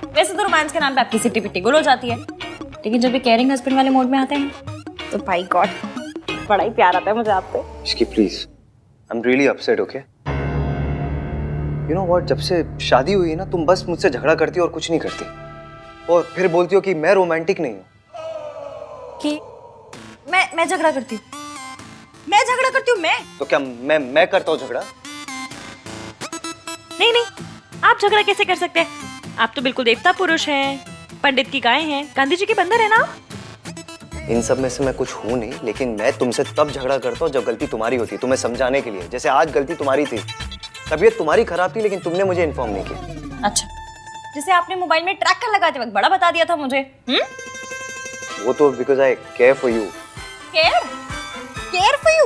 वैसे तो रोमांस के नाम पे आपकी सिटी पिट्टी गुल हो जाती है, लेकिन जब ये केयरिंग हस्बैंड वाले मोड में आते हैं तो भाई गॉड बड़ा ही प्यार आता है मुझे आपसे। Ishki please, I am really upset, okay? You know what, जब से शादी हुई है ना, तुम बस मुझसे झगड़ा करती हो और कुछ नहीं करती, और फिर बोलती हो कि मैं रोमांटिक नहीं हूँ। कि मैं झगड़ा करती हूँ? मैं झगड़ा करती हूँ? मैं तो क्या मैं करता हूँ झगड़ा? नहीं नहीं, आप झगड़ा कैसे कर सकते हैं? आप तो बिल्कुल देवता पुरुष हैं, पंडित की गाय हैं, गांधी जी के बंदर है ना। इन सब में से मैं कुछ हूँ नहीं, लेकिन मैं तुमसे तब झगड़ा करता हूँ जब गलती तुम्हारी होती है, तुम्हें समझाने के लिए। जैसे आज गलती तुम्हारी थी, तबीयत तुम्हारी खराब थी, लेकिन तुमने मुझे इन्फॉर्म नहीं किया। अच्छा, जैसे आपने मोबाइल में ट्रैकर लगाते वक्त बड़ा बता दिया था मुझे। वो तो because I care for you. Care for you?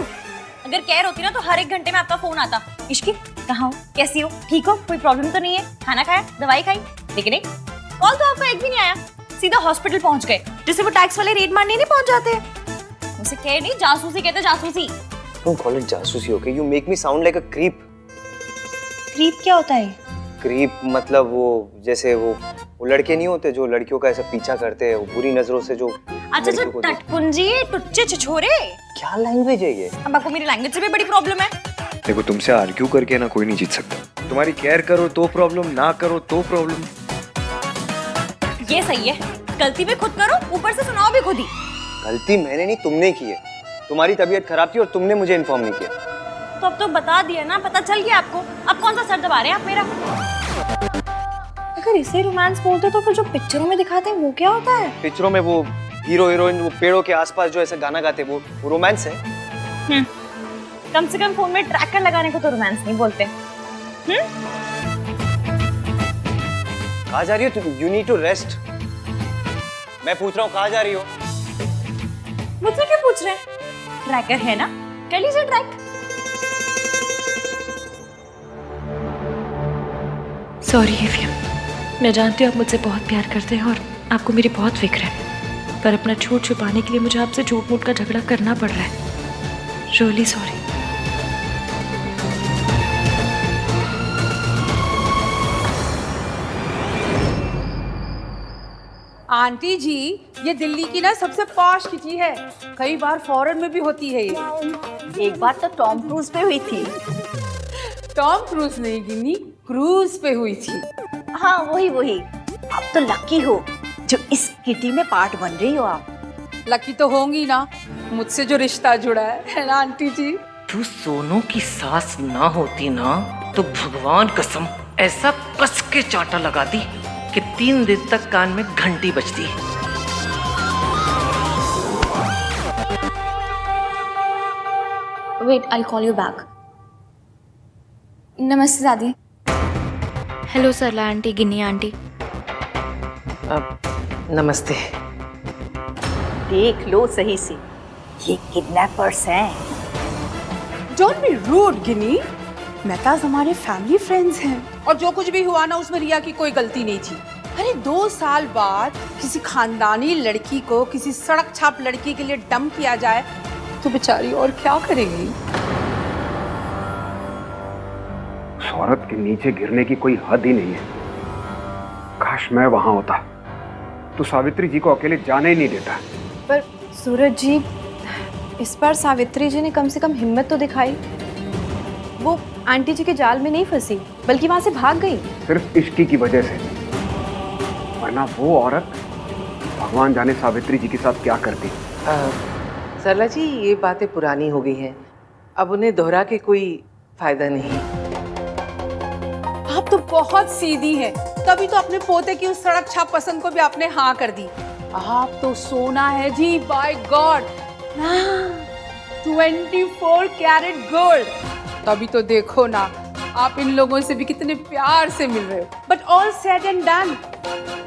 अगर केयर होती ना तो हर 1 घंटे में आपका फोन आता, इश्की कहाँ हो, कैसी हो, ठीक हो, कोई प्रॉब्लम तो नहीं है, खाना खाया, दवाई खाई। लेकिन एक कॉल तो आपका एक भी नहीं आया, सीधा हॉस्पिटल पहुंच गए, जैसे वो टैक्स वाले रेड मारने नहीं पहुंच जाते। उसे केयर नहीं, जासूसी कहते, जासूसी। डोंट कॉल इट जासूसी, okay? You make me sound like a creep. Creep क्या होता है? क्रीप मतलब वो, जैसे वो लड़के नहीं होते जो लड़कियों का ऐसा पीछा करते हैं, वो बुरी नजरों से जो। अच्छा, टटपुंजी, टुच्चे छिछोरे। क्या लैंग्वेज है ये? अब आपको मेरी लैंग्वेज से भी बड़ी प्रॉब्लम है। देखो, तुमसे आर्ग्यू करके ना कोई नहीं जीत सकता। तुम्हारी केयर करो तो प्रॉब्लम, ना करो तो प्रॉब्लम। ये सही है, गलती भी खुद करो, ऊपर से सुनाओ भी खुद ही। गलती मैंने नहीं, तुमने की है। तुम्हारी तबीयत खराब थी और तुमने मुझे इन्फॉर्म नहीं किया। तो अब तो बता दिया ना, पता चल गया आपको। अब कौन सा सर दबा रहे हैं आप मेरा? अगर इसे रोमांस बोलते तो फिर जो पिक्चरों में दिखाते हैं वो क्या होता है? पिक्चरों में वो हीरो हीरोइन वो पेड़ों के आसपास जो ऐसा गाना गाते वो रोमांस है। कम से कम फोन में ट्रैकर लगाने को तो रोमांस नहीं बोलते। कहाँ जा रही हो तुम? You need to rest. मैं पूछ रहा हूँ कहाँ जा रही हो? मुझसे क्यों पूछ रहे हैं? ट्रैकर है ना, कर लीजिए ट्रैक। सॉरी एफियम, मैं जानती हूँ आप मुझसे बहुत प्यार करते हैं और आपको मेरी बहुत फिक्र है, पर अपना झूठ छुपाने के लिए मुझे आपसे झूठ मूठ का झगड़ा करना पड़ रहा है। Really sorry. आंटी जी, ये दिल्ली की ना सबसे पॉश किटी है, कई बार फॉरेन में भी होती है ये। एक बार तो टॉम क्रूज पे हुई थी। टॉम क्रूज नहीं गिनी, क्रूज पे हुई थी। हाँ वही। आप तो लकी हो जो इस किटी में पार्ट बन रही हो आप। लकी तो होंगी ना, मुझसे जो रिश्ता जुड़ा है ना आंटी जी। तू सोनू की सास ना होती ना तो भगवान कसम ऐसा कस के चांटा लगाती कि 3 दिन तक कान में घंटी बजती। Wait, I call you back. नमस्ते दादी। Hello Sarla aunty, Ginni aunty. नमस्ते। देख लो सही से, ये किडनैपर्स हैं। डोंट बी रूड गिनी, मेहताज हमारे फैमिली फ्रेंड्स हैं, और जो कुछ भी हुआ ना उसमें रिया की कोई गलती नहीं थी। अरे 2 साल बाद किसी खानदानी लड़की को किसी सड़क छाप लड़की के लिए डंप किया जाए तो बेचारी और क्या करेगी? उस औरत के नीचे गिरने की कोई हद ही नहीं है। काश मैं वहां होता तो सावित्री जी को अकेले जाने ही नहीं देता। पर सूरज जी, इस बार सावित्री जी ने कम से कम हिम्मत तो दिखाई। वो आंटी जी के जाल में नहीं फंसी, बल्कि वहां से भाग गई। सिर्फ इश्की की वजह से, वरना वो औरत भगवान जाने सावित्री जी के साथ क्या करती। सरला जी, ये बातें पुरानी हो गई हैं, अब उन्हें दोहरा के कोई फायदा नहीं। आप तो बहुत सीधी हैं, तभी तो अपने पोते की उस सड़क छाप पसंद को भी आपने हाँ कर दी। आप तो सोना है जी, बाय गॉड। 24 carat gold. तभी तो देखो ना, आप इन लोगों से भी कितने प्यार से मिल रहे हो। But all said and done,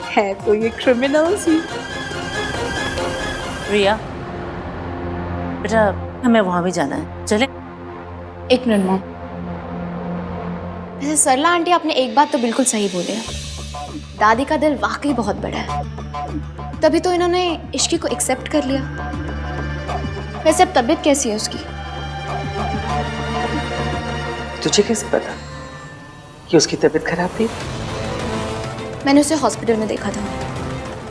है तो ये क्रिमिनल्स ही। रिया बेटा, हमें वहां भी जाना है, चले? 1 मिनट मॉम। वैसे सरला आंटी, आपने एक बात तो बिल्कुल सही बोले है, दादी का दिल वाकई बहुत बड़ा है, तभी तो इन्होंने इश्की को एक्सेप्ट कर लिया। वैसे अब तबीयत कैसी है उसकी? तुझे कैसे पता कि उसकी तबीयत खराब थी? मैंने उसे हॉस्पिटल में देखा था।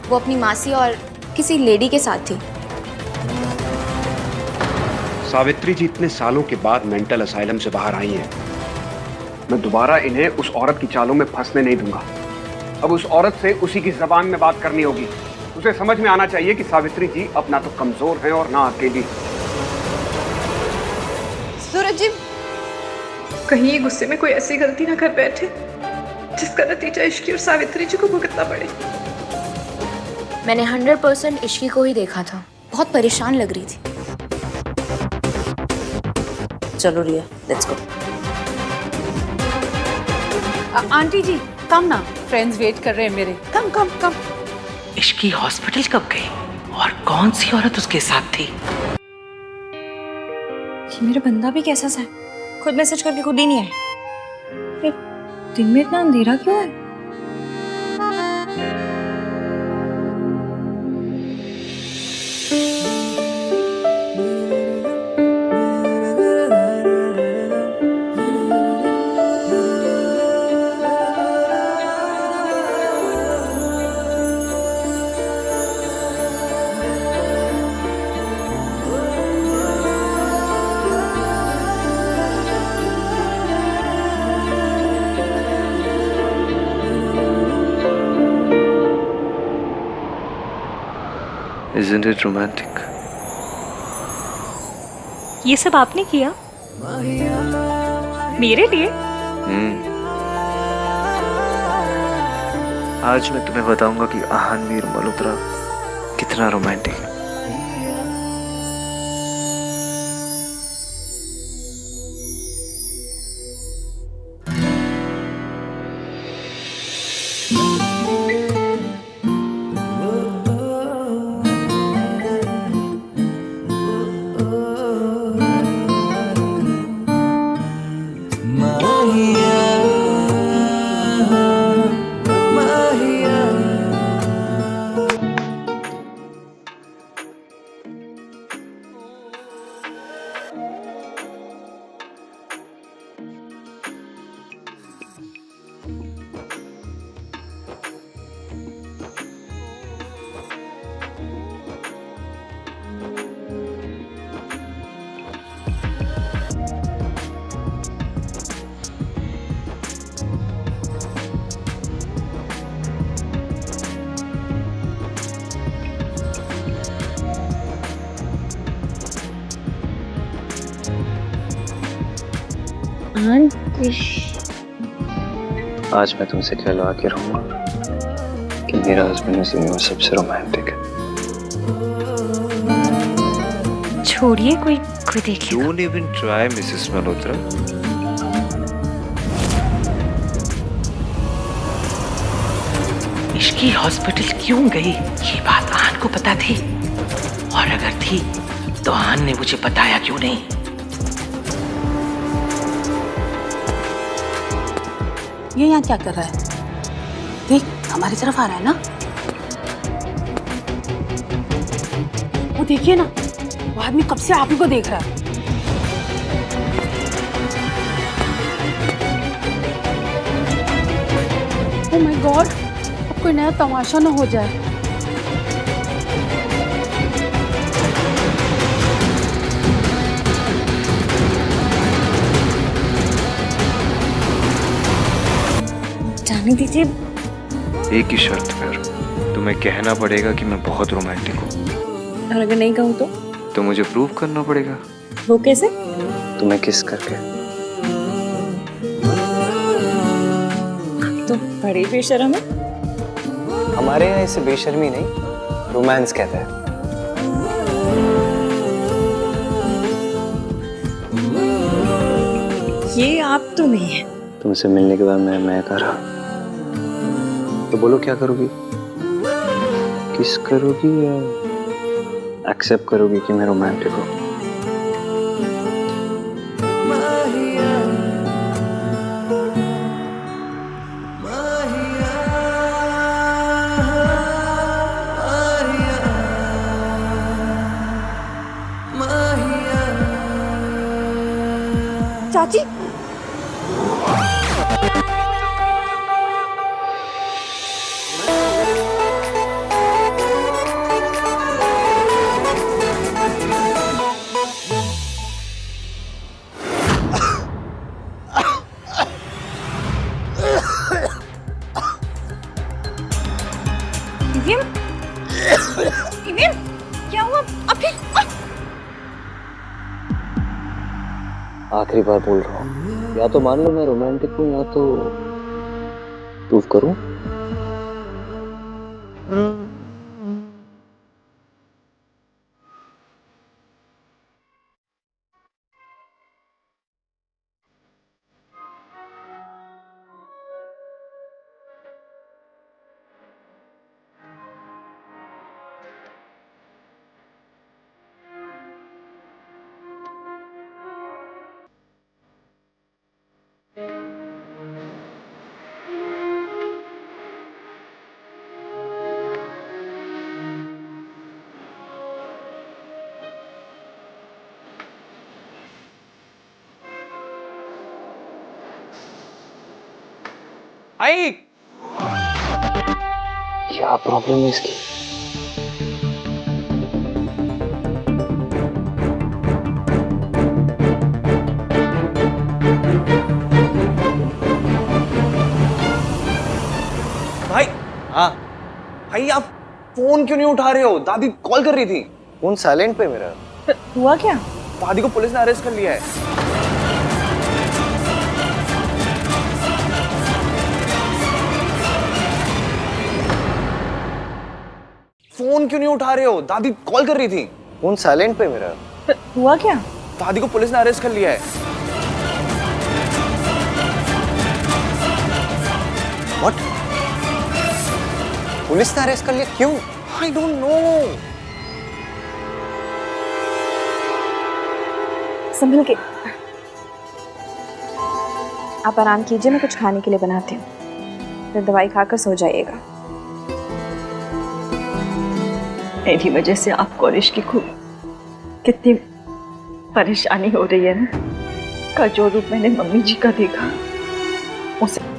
वो अपनी मासी और किसी लेडी के साथ थी। सावित्री जी इतने सालों के बाद मेंटल असाइलम से बाहर आई हैं। मैं दोबारा इन्हें उस औरत की चालों में फंसने नहीं दूंगा। अब उस औरत से उसी की जबान में बात करनी होगी। उसे समझ में आना चाहिए कि सावित्री जी अब ना तो कमजोर हैं और ना अकेली। सूरज जी, कहीं ये गुस्से में कोई ऐसी गलती ना कर बैठे जिसका नतीजा इश्की और सावित्री जी को भुगतना पड़े। मैंने 100% इश्की को ही देखा था। बहुत परेशान लग रही थी। चलो रिया, लेट्स गो। आंटी जी कम ना, फ्रेंड्स वेट कर रहे हैं मेरे। कम कम कम। इश्की हॉस्पिटल कब गई और कौन सी औरत उसके साथ थी? ये मेरा बंदा भी कैसा सा है, खुद मैसेज करके खुद ही नहीं आए। दिन में इतना अंधेरा क्यों है? Isn't it romantic? ये सब आपने किया मेरे लिए? आज मैं तुम्हें बताऊंगा कि आहानवीर मल्होत्रा कितना रोमांटिक है। आज मैं तुमसे कहलवा के रहूंगा कि मेरा हस्बैंड इस दुनिया में सबसे रोमांटिक है। छोड़िए, कोई कोई देख लेगा। Don't even try, Mrs Malhotra. Ishki hospital क्यों गई ये बात आन को पता थी, और अगर थी तो आन ने मुझे बताया क्यों नहीं? ये यहाँ क्या कर रहा है? देख, हमारी तरफ आ रहा है ना। वो देखिए ना, वो आदमी कब से आप ही को देख रहा है। ओह माय गॉड, अब कोई नया तमाशा ना हो जाए। जाने दीजिए। एक ही शर्त पर, तुम्हें कहना पड़ेगा कि मैं बहुत रोमांटिक हूँ। और अगर नहीं कहूँ तो मुझे प्रूव करना पड़ेगा। वो कैसे? तुम्हें किस करके। तो बड़ी बेशर्म है। हमारे यहाँ इसे बेशर्मी नहीं, रोमांस कहते हैं। ये आप तो नहीं है। तुमसे मिलने के बाद मैं कर रहा। तो बोलो क्या करोगी? किस करोगी या एक्सेप्ट करोगी कि मैं रोमांटिक हूँ? चाची, इवियम, इवियम, क्या हुआ? अब फिर आखिरी बार बोल रहा हूँ, या तो मान लो मैं रोमांटिक हूँ या तो प्रूफ करूँ। आई क्या प्रॉब्लम है इसकी? भाई, हाँ भाई, आप फोन क्यों नहीं उठा रहे हो? दादी कॉल कर रही थी। फोन साइलेंट पे मेरा। हुआ क्या? दादी को पुलिस ने अरेस्ट कर लिया है। फोन क्यों नहीं उठा रहे हो? दादी कॉल कर रही थी। फोन साइलेंट पे मेरा। हुआ क्या? दादी को पुलिस ने अरेस्ट कर लिया है। व्हाट? पुलिस ने अरेस्ट कर लिया? क्यों? I don't know. संभल के। आप आराम कीजिए, मैं कुछ खाने के लिए बनाती हूँ, फिर दवाई खाकर सो जाइएगा। मेरी वजह से आपको और इश्की को कितनी परेशानी हो रही है ना। का जो रूप मैंने मम्मी जी का देखा उसे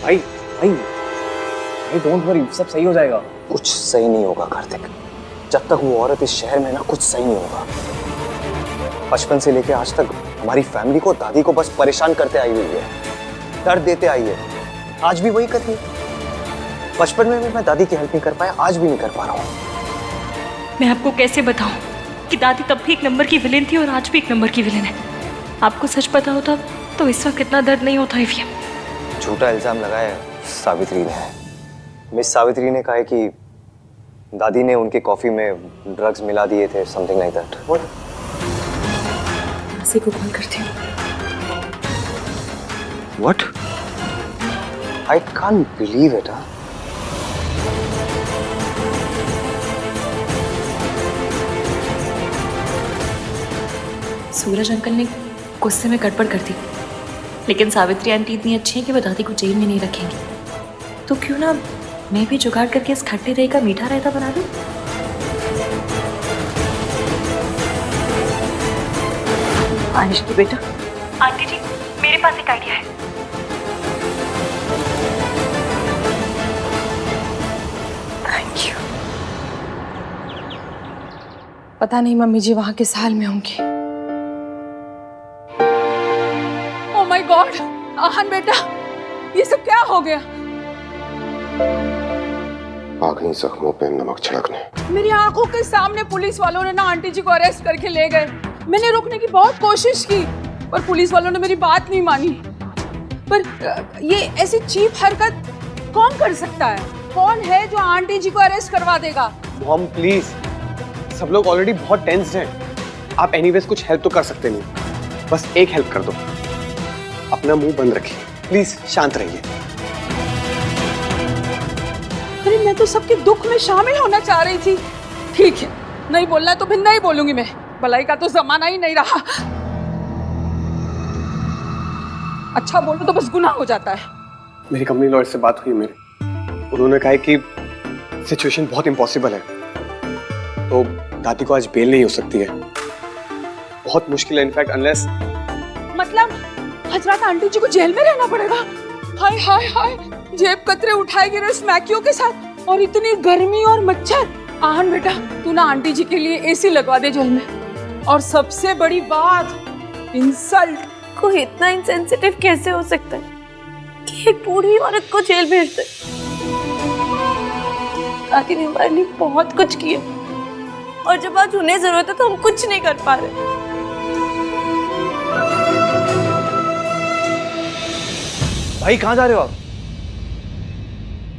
भाई भाई डोंट वरी, सब सही हो जाएगा। कुछ सही नहीं होगा कार्तिक। जब तक वो औरत इस शहर में ना, कुछ सही नहीं होगा। बचपन से लेके आज तक हमारी फैमिली को, दादी को बस परेशान करते आई हुई है, दर्द देते आई है। आज भी वही कर रही है। बचपन में भी मैं दादी की हेल्प नहीं कर पाया, आज भी नहीं कर पा रहा हूँ। मैं आपको कैसे बताऊं कि दादी तब भी एक नंबर की विलेन थी और आज भी एक नंबर की विलेन है। आपको सच पता होता तो इस वक्त इतना दर्द नहीं होता एफएम। झूठा इल्जाम लगाया सावित्री ने। मिस सावित्री ने कहा है कि दादी ने उनके कॉफी में ड्रग्स मिला दिए थे, समथिंग लाइक दैट। किसी को कॉल करती हूँ। What? I can't believe it. Suraj uncle ने गुस्से में गड़बड़ कर दी, लेकिन सावित्री आंटी इतनी अच्छी है कि वो दादी को जेल में नहीं रखेंगी। तो क्यों ना मैं भी जुगाड़ करके इस खट्टे दही का मीठा रायता बना दूं? आनिश की बेटा। आंटी जी, मेरे पास एक आइडिया है। Thank you. पता नहीं मम्मी जी वहां किस हाल में होंगी। ओह माय गॉड, आहन बेटा, ये सब क्या हो गया? आखिरी जख्मों पे नमक छिड़कने। मेरी आंखों के सामने पुलिस वालों ने ना आंटी जी को अरेस्ट करके ले गए। मैंने रोकने की बहुत कोशिश की पर पुलिस वालों ने मेरी बात नहीं मानी। पर ये ऐसी चीप हरकत कौन कर सकता है? कौन है जो आंटी जी को अरेस्ट करवा देगा? मॉम प्लीज, सब लोग ऑलरेडी बहुत टेंस्ड हैं। आप एनीवेज कुछ हेल्प तो कर सकते नहीं। बस एक हेल्प कर दो, अपना मुंह बंद रखिए प्लीज, शांत रहिए। अरे मैं तो सबके दुख में शामिल होना चाह रही थी। ठीक है, नहीं बोलना तो फिर नहीं बोलूंगी मैं। भलाई का तो जमाना ही नहीं रहा। अच्छा बोलो तो बस गुनाह हो जाता है। मेरी कंपनी लॉयर से बात हुई मेरे, उन्होंने कहा है कि सिचुएशन बहुत इम्पॉसिबल है, तो दादी को आज बेल नहीं हो सकती है। बहुत मुश्किल है इनफैक्ट, अनलेस मतलब हजरत आंटी जी को जेल में रहना पड़ेगा। हाय हाय हाय, जेब कतरे उठाए गिरे स्मैकियों के साथ, और इतनी गर्मी और मच्छर। आहन बेटा, तू ना आंटी जी के लिए एसी लगवा दे जेल में। और सबसे बड़ी बात, इंसल्ट। कोई इतना इंसेंसिटिव कैसे हो सकता है कि एक बूढ़ी औरत को जेल भेज दे? दादी ने हमारे लिए बहुत कुछ किया और जब आज उन्हें जरूरत है तो हम कुछ नहीं कर पा रहे। भाई कहाँ जा रहे हो आप?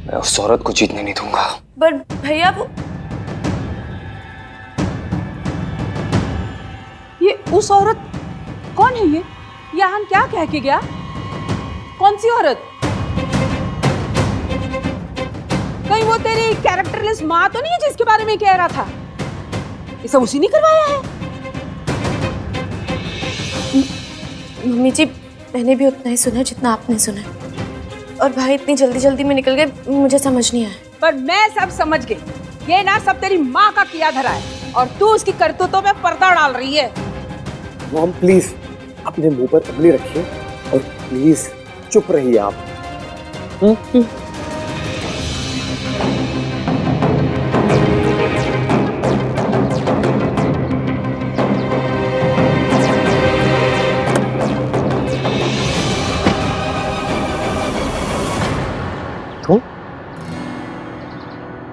मैं उस औरत को जीतने नहीं दूंगा। पर भैया वो ये उस औरत कौन है? ये आहन क्या कह के गया? कौन सी औरत? कहीं वो तेरी कैरेक्टरलेस माँ तो नहीं है जिसके बारे में कह रहा था? ये सब उसी ने करवाया है? मम्मी जी, मैंने भी उतना ही सुना जितना आपने सुना, और भाई इतनी जल्दी जल्दी में निकल गए, मुझे समझ नहीं आया। पर मैं सब समझ गई। ये ना सब तेरी माँ का किया धरा है और तू उसकी करतूतों में पर्दा डाल रही है। मॉम प्लीज अपने मुंह पर उंगली रखिए और प्लीज चुप रहिए आप।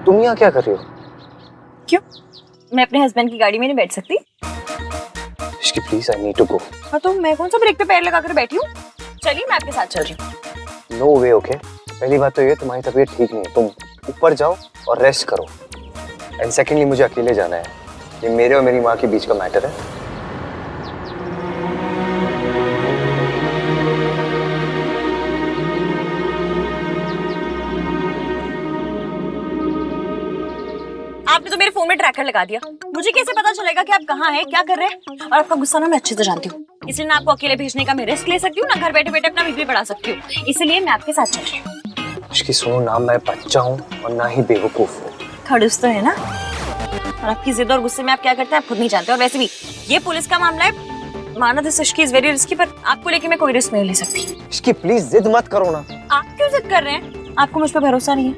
तुम यहाँ क्या कर रही हो? क्यों? मैं अपने हस्बैंड की गाड़ी में नहीं बैठ सकती? Ishqi please, I need to go. हाँ तो मैं कौन सा ब्रेक पे पैर लगाकर बैठी हूँ? चलिए मैं आपके साथ चल रही हूँ। नो वे। ओके, पहली बात तो ये, तुम्हारी तबीयत ठीक नहीं है, तुम ऊपर जाओ और रेस्ट करो। एंड सेकेंडली, मुझे अकेले जाना है। ये मेरे और मेरी माँ के बीच का मैटर है। आपने तो मेरे फोन में ट्रैकर लगा दिया। मुझे कैसे पता चलेगा कि आप कहाँ हैं, क्या कर रहे हैं? और आपका गुस्सा ना मैं अच्छे से जानती हूँ, इसलिए ना आपको अकेले भेजने का मैं रिस्क ले सकती हूँ, ना घर बैठे बैठे अपना बीपी बढ़ा सकती हूँ। इसलिए मैं आपके साथ चल रही हूँ। इसकी सुनो, ना मैं बच्चा हूँ और ना ही बेवकूफ हूँ। खड़ूस तो है ना? और आपकी जिद और गुस्से में आप क्या करते हैं आप खुद नहीं जानते। और वैसे भी ये पुलिस का मामला है, माना this Ishki is very risky, पर आपको लेके मैं कोई रिस्क नहीं ले सकती। इसकी प्लीज जिद मत करो ना। आप क्यों जिद कर रहे हैं? आपको मुझ पर भरोसा नहीं है?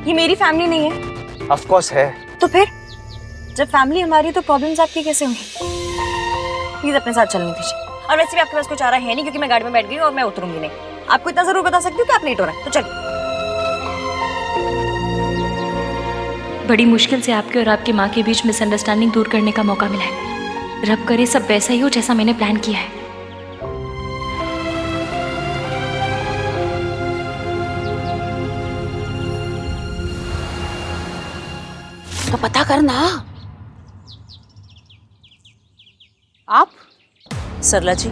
ये मेरी फैमिली नहीं है? ऑफ कोर्स है। तो फिर जब फैमिली हमारी तो प्रॉब्लम्स आपकी कैसे होंगी? प्लीज अपने साथ चलने दीजिए। और वैसे भी आपके पास कोई चारा है नहीं, क्योंकि मैं गाड़ी में बैठ गई और मैं उतरूंगी नहीं। आपको इतना जरूर बता सकती हूँ कि आप लेट हो रहे हैं, तो चलिए। बड़ी मुश्किल से आपके और आपकी माँ के बीच मिसअंडरस्टैंडिंग दूर करने का मौका मिला है। रब करे सब वैसा ही हो जैसा मैंने प्लान किया है। तो पता करना। आप? सरला जी,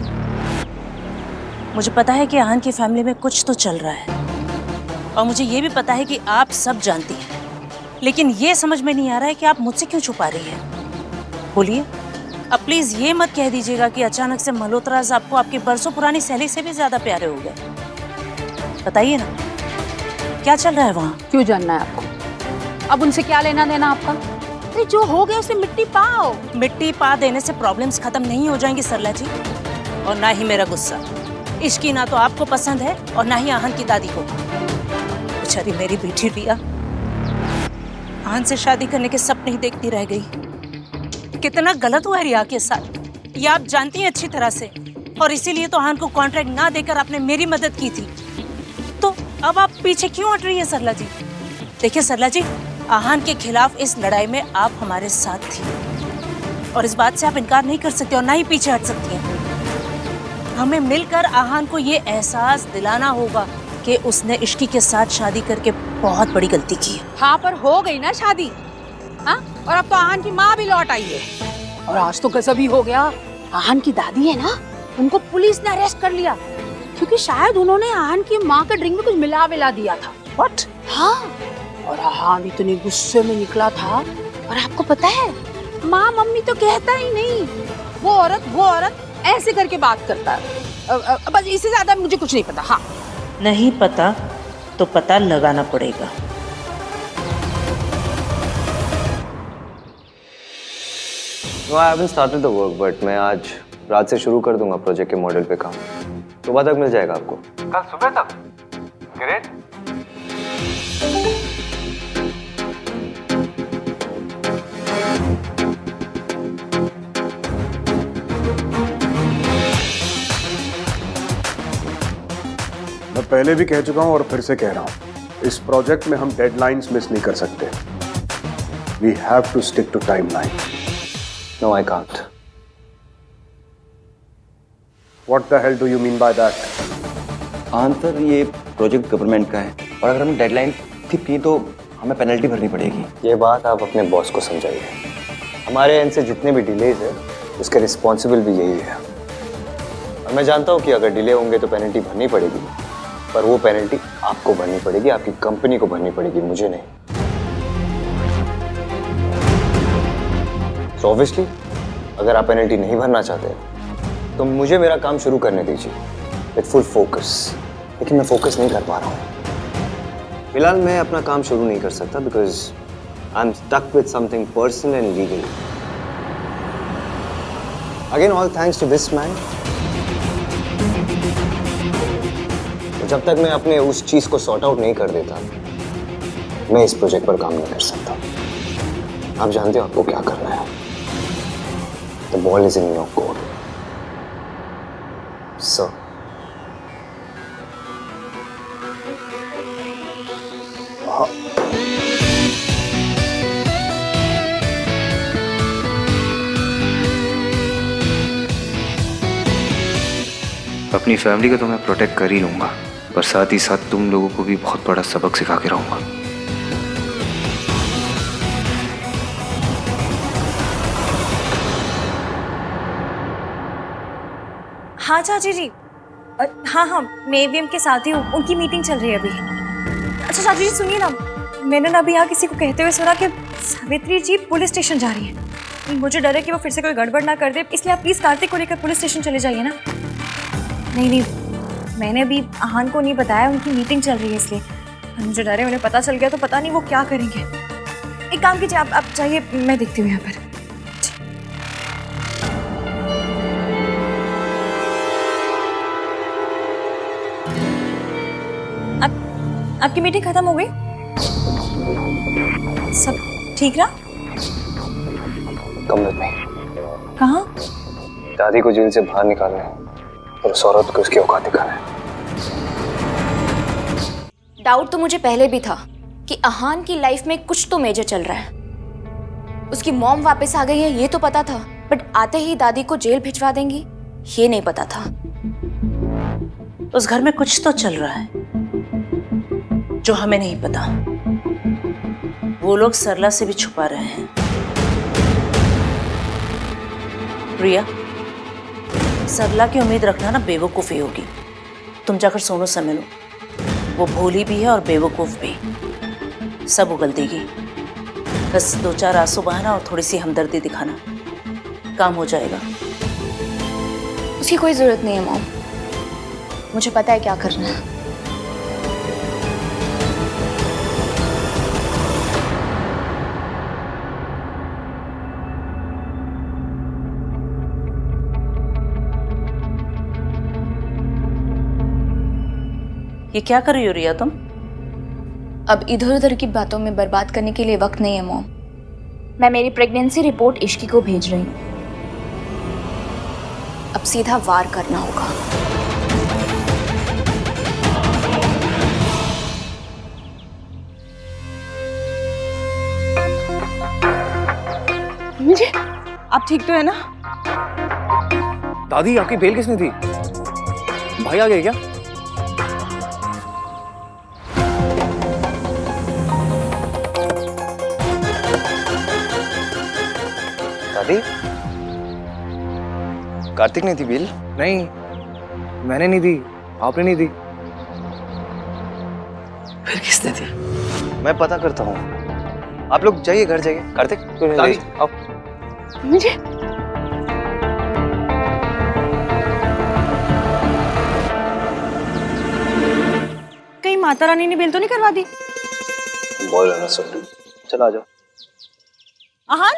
मुझे पता है कि आहन की फैमिली में कुछ तो चल रहा है और मुझे ये भी पता है कि आप सब जानती हैं, लेकिन ये समझ में नहीं आ रहा है कि आप मुझसे क्यों छुपा रही हैं। बोलिए। अब प्लीज ये मत कह दीजिएगा कि अचानक से मल्होत्राज आपको आपकी बरसों पुरानी सहेली से भी ज्यादा प्यारे हो गए। बताइए ना, क्या चल रहा है वहाँ? क्यों जानना है आपको? अब उनसे क्या लेना देना आपका? अरे जो हो गया उसे मिट्टी पाओ। मिट्टी पा देने से प्रॉब्लम्स खत्म नहीं हो जाएंगी सरला जी, और ना ही मेरा गुस्सा। इश्की ना तो आपको पसंद है और ना ही आहन की दादी को। बेचारी मेरी बेटी रिया आहन से शादी करने के सपने ही देखती रह गई। कितना गलत हुआ है रिया के साथ, ये आप जानती हैं अच्छी तरह से, और इसीलिए तो आहन को कॉन्ट्रैक्ट ना देकर आपने मेरी मदद की थी। तो अब आप पीछे क्यों हट रही है सरला जी? देखिए सरला जी, आहन के खिलाफ इस लड़ाई में आप हमारे साथ थी और इस बात से आप इनकार नहीं कर सकते और ना ही पीछे हट सकती हैं। हमें मिलकर आहन को ये एहसास दिलाना होगा कि उसने इश्की के साथ शादी करके बहुत बड़ी गलती की है। हाँ, पर हो गई ना शादी। हाँ, और अब तो आहन की माँ भी लौट आई है। और आज तो गजब ही हो गया। आहन की दादी है ना, उनको पुलिस ने अरेस्ट कर लिया क्योंकि शायद उन्होंने आहन की माँ के ड्रिंक में कुछ मिला दिया था। व्हाट? हाँ, और आहन इतने गुस्से में निकला था। और आपको पता है, माँ मम्मी तो कहता ही नहीं, वो औरत ऐसे करके बात करता है। बस इससे ज्यादा मुझे कुछ नहीं पता। हाँ, नहीं पता तो पता लगाना पड़ेगा। No, I haven't started the work, but मैं आज रात से शुरू कर दूंगा प्रोजेक्ट के मॉडल पे काम। सुबह तक मिल जाएगा आपको। कल सुबह तक? ग्रेट। मैं पहले भी कह चुका हूं और फिर से कह रहा हूं, इस प्रोजेक्ट में हम डेडलाइंस मिस नहीं कर सकते। We have to stick to timeline. No, I can't. What the hell do you mean by that? Answer, ये प्रोजेक्ट गवर्नमेंट का है और अगर हमें डेडलाइन थी तो हमें पेनल्टी भरनी पड़ेगी। ये बात आप अपने बॉस को समझाइए। हमारे एंड से जितने भी डिलेज है उसके रिस्पॉन्सिबल भी यही है। और मैं जानता हूँ कि अगर डिले होंगे तो पेनल्टी भरनी पड़ेगी, पर वो पेनल्टी आपको भरनी पड़ेगी, आपकी कंपनी को भरनी पड़ेगी, मुझे नहीं। तो ऑब्वियसली अगर आप पेनल्टी नहीं भरना चाहते तो मुझे मेरा काम शुरू करने दीजिए विद फुल फोकस। लेकिन मैं फोकस नहीं कर पा रहा हूँ फिलहाल। मैं अपना काम शुरू नहीं कर सकता because I am stuck with something personal and legal. Again all thanks to this man. जब तक मैं अपने उस चीज को सॉर्ट आउट नहीं कर देता मैं इस प्रोजेक्ट पर काम नहीं कर सकता। आप जानते हो आपको क्या करना है। The ball is in your court, sir. अपनी फैमिली को तो मैं प्रोटेक्ट कर ही लूंगा, पर साथ ही साथ तुम लोगों को भी बहुत बड़ा सबक सिखा के रहूंगा। हाँ चाची जी, हाँ मैं AVM के साथ ही हूँ। उनकी मीटिंग चल रही है अभी। अच्छा चाची जी सुनिए ना, मैंने ना अभी यहाँ किसी को कहते हुए सुना कि सावित्री जी पुलिस स्टेशन जा रही है। मुझे डर है कि वो फिर से कोई गड़बड़ ना कर दे, इसलिए आप प्लीज़ कार्तिक को लेकर पुलिस स्टेशन चले जाइए ना। नहीं, मैंने अभी आहन को नहीं बताया, उनकी मीटिंग चल रही है इसलिए। मुझे डर है उन्हें पता चल गया तो पता नहीं वो क्या करेंगे। एक काम कीजिए, आप चाहिए, मैं देखती हूँ यहाँ पर। आपकी मीटिंग खत्म हो गई? सब ठीक रहा? कम में कहाँ? दादी को जेल से बाहर निकालना है और उस औरत को उसकी औकात दिखाना है। डाउट तो मुझे पहले भी था, कि अहान की लाइफ में कुछ तो मेजर चल रहा है। उसकी मॉम वापस आ गई है ये तो पता था, बट आते ही दादी को जेल भिजवा देंगी ये नहीं पता था। उस घर में कुछ तो चल रहा है जो हमें नहीं पता। वो लोग सरला से भी छुपा रहे हैं। प्रिया, सरला की उम्मीद रखना ना बेवकूफ़ी होगी। तुम जाकर सोनू से मिलो, वो भोली भी है और बेवकूफ़ भी। सब उगल देगी। बस 2-4 आंसू बहाना और थोड़ी सी हमदर्दी दिखाना, काम हो जाएगा। उसकी कोई जरूरत नहीं है मॉम, मुझे पता है क्या करना है। ये क्या कर रही हो रिया तुम? अब इधर उधर की बातों में बर्बाद करने के लिए वक्त नहीं है मॉम। मैं मेरी प्रेगनेंसी रिपोर्ट इश्की को भेज रही हूँ। अब सीधा वार करना होगा। मुझे आप ठीक तो है ना? दादी आपकी बेल किसने दी? भाई आ गए क्या? दादी, कार्तिक ने दी बेल? नहीं, मैंने नहीं दी, आपने नहीं दी। फिर किसने दी? मैं पता करता हूँ। आप लोग जाइए, घर जाइए। कार्तिक दादी आओ। मुझे कहीं माता रानी ने बेल तो नहीं करवा दी? बोल रहा ना सब। चलो आ जाओ। आहान,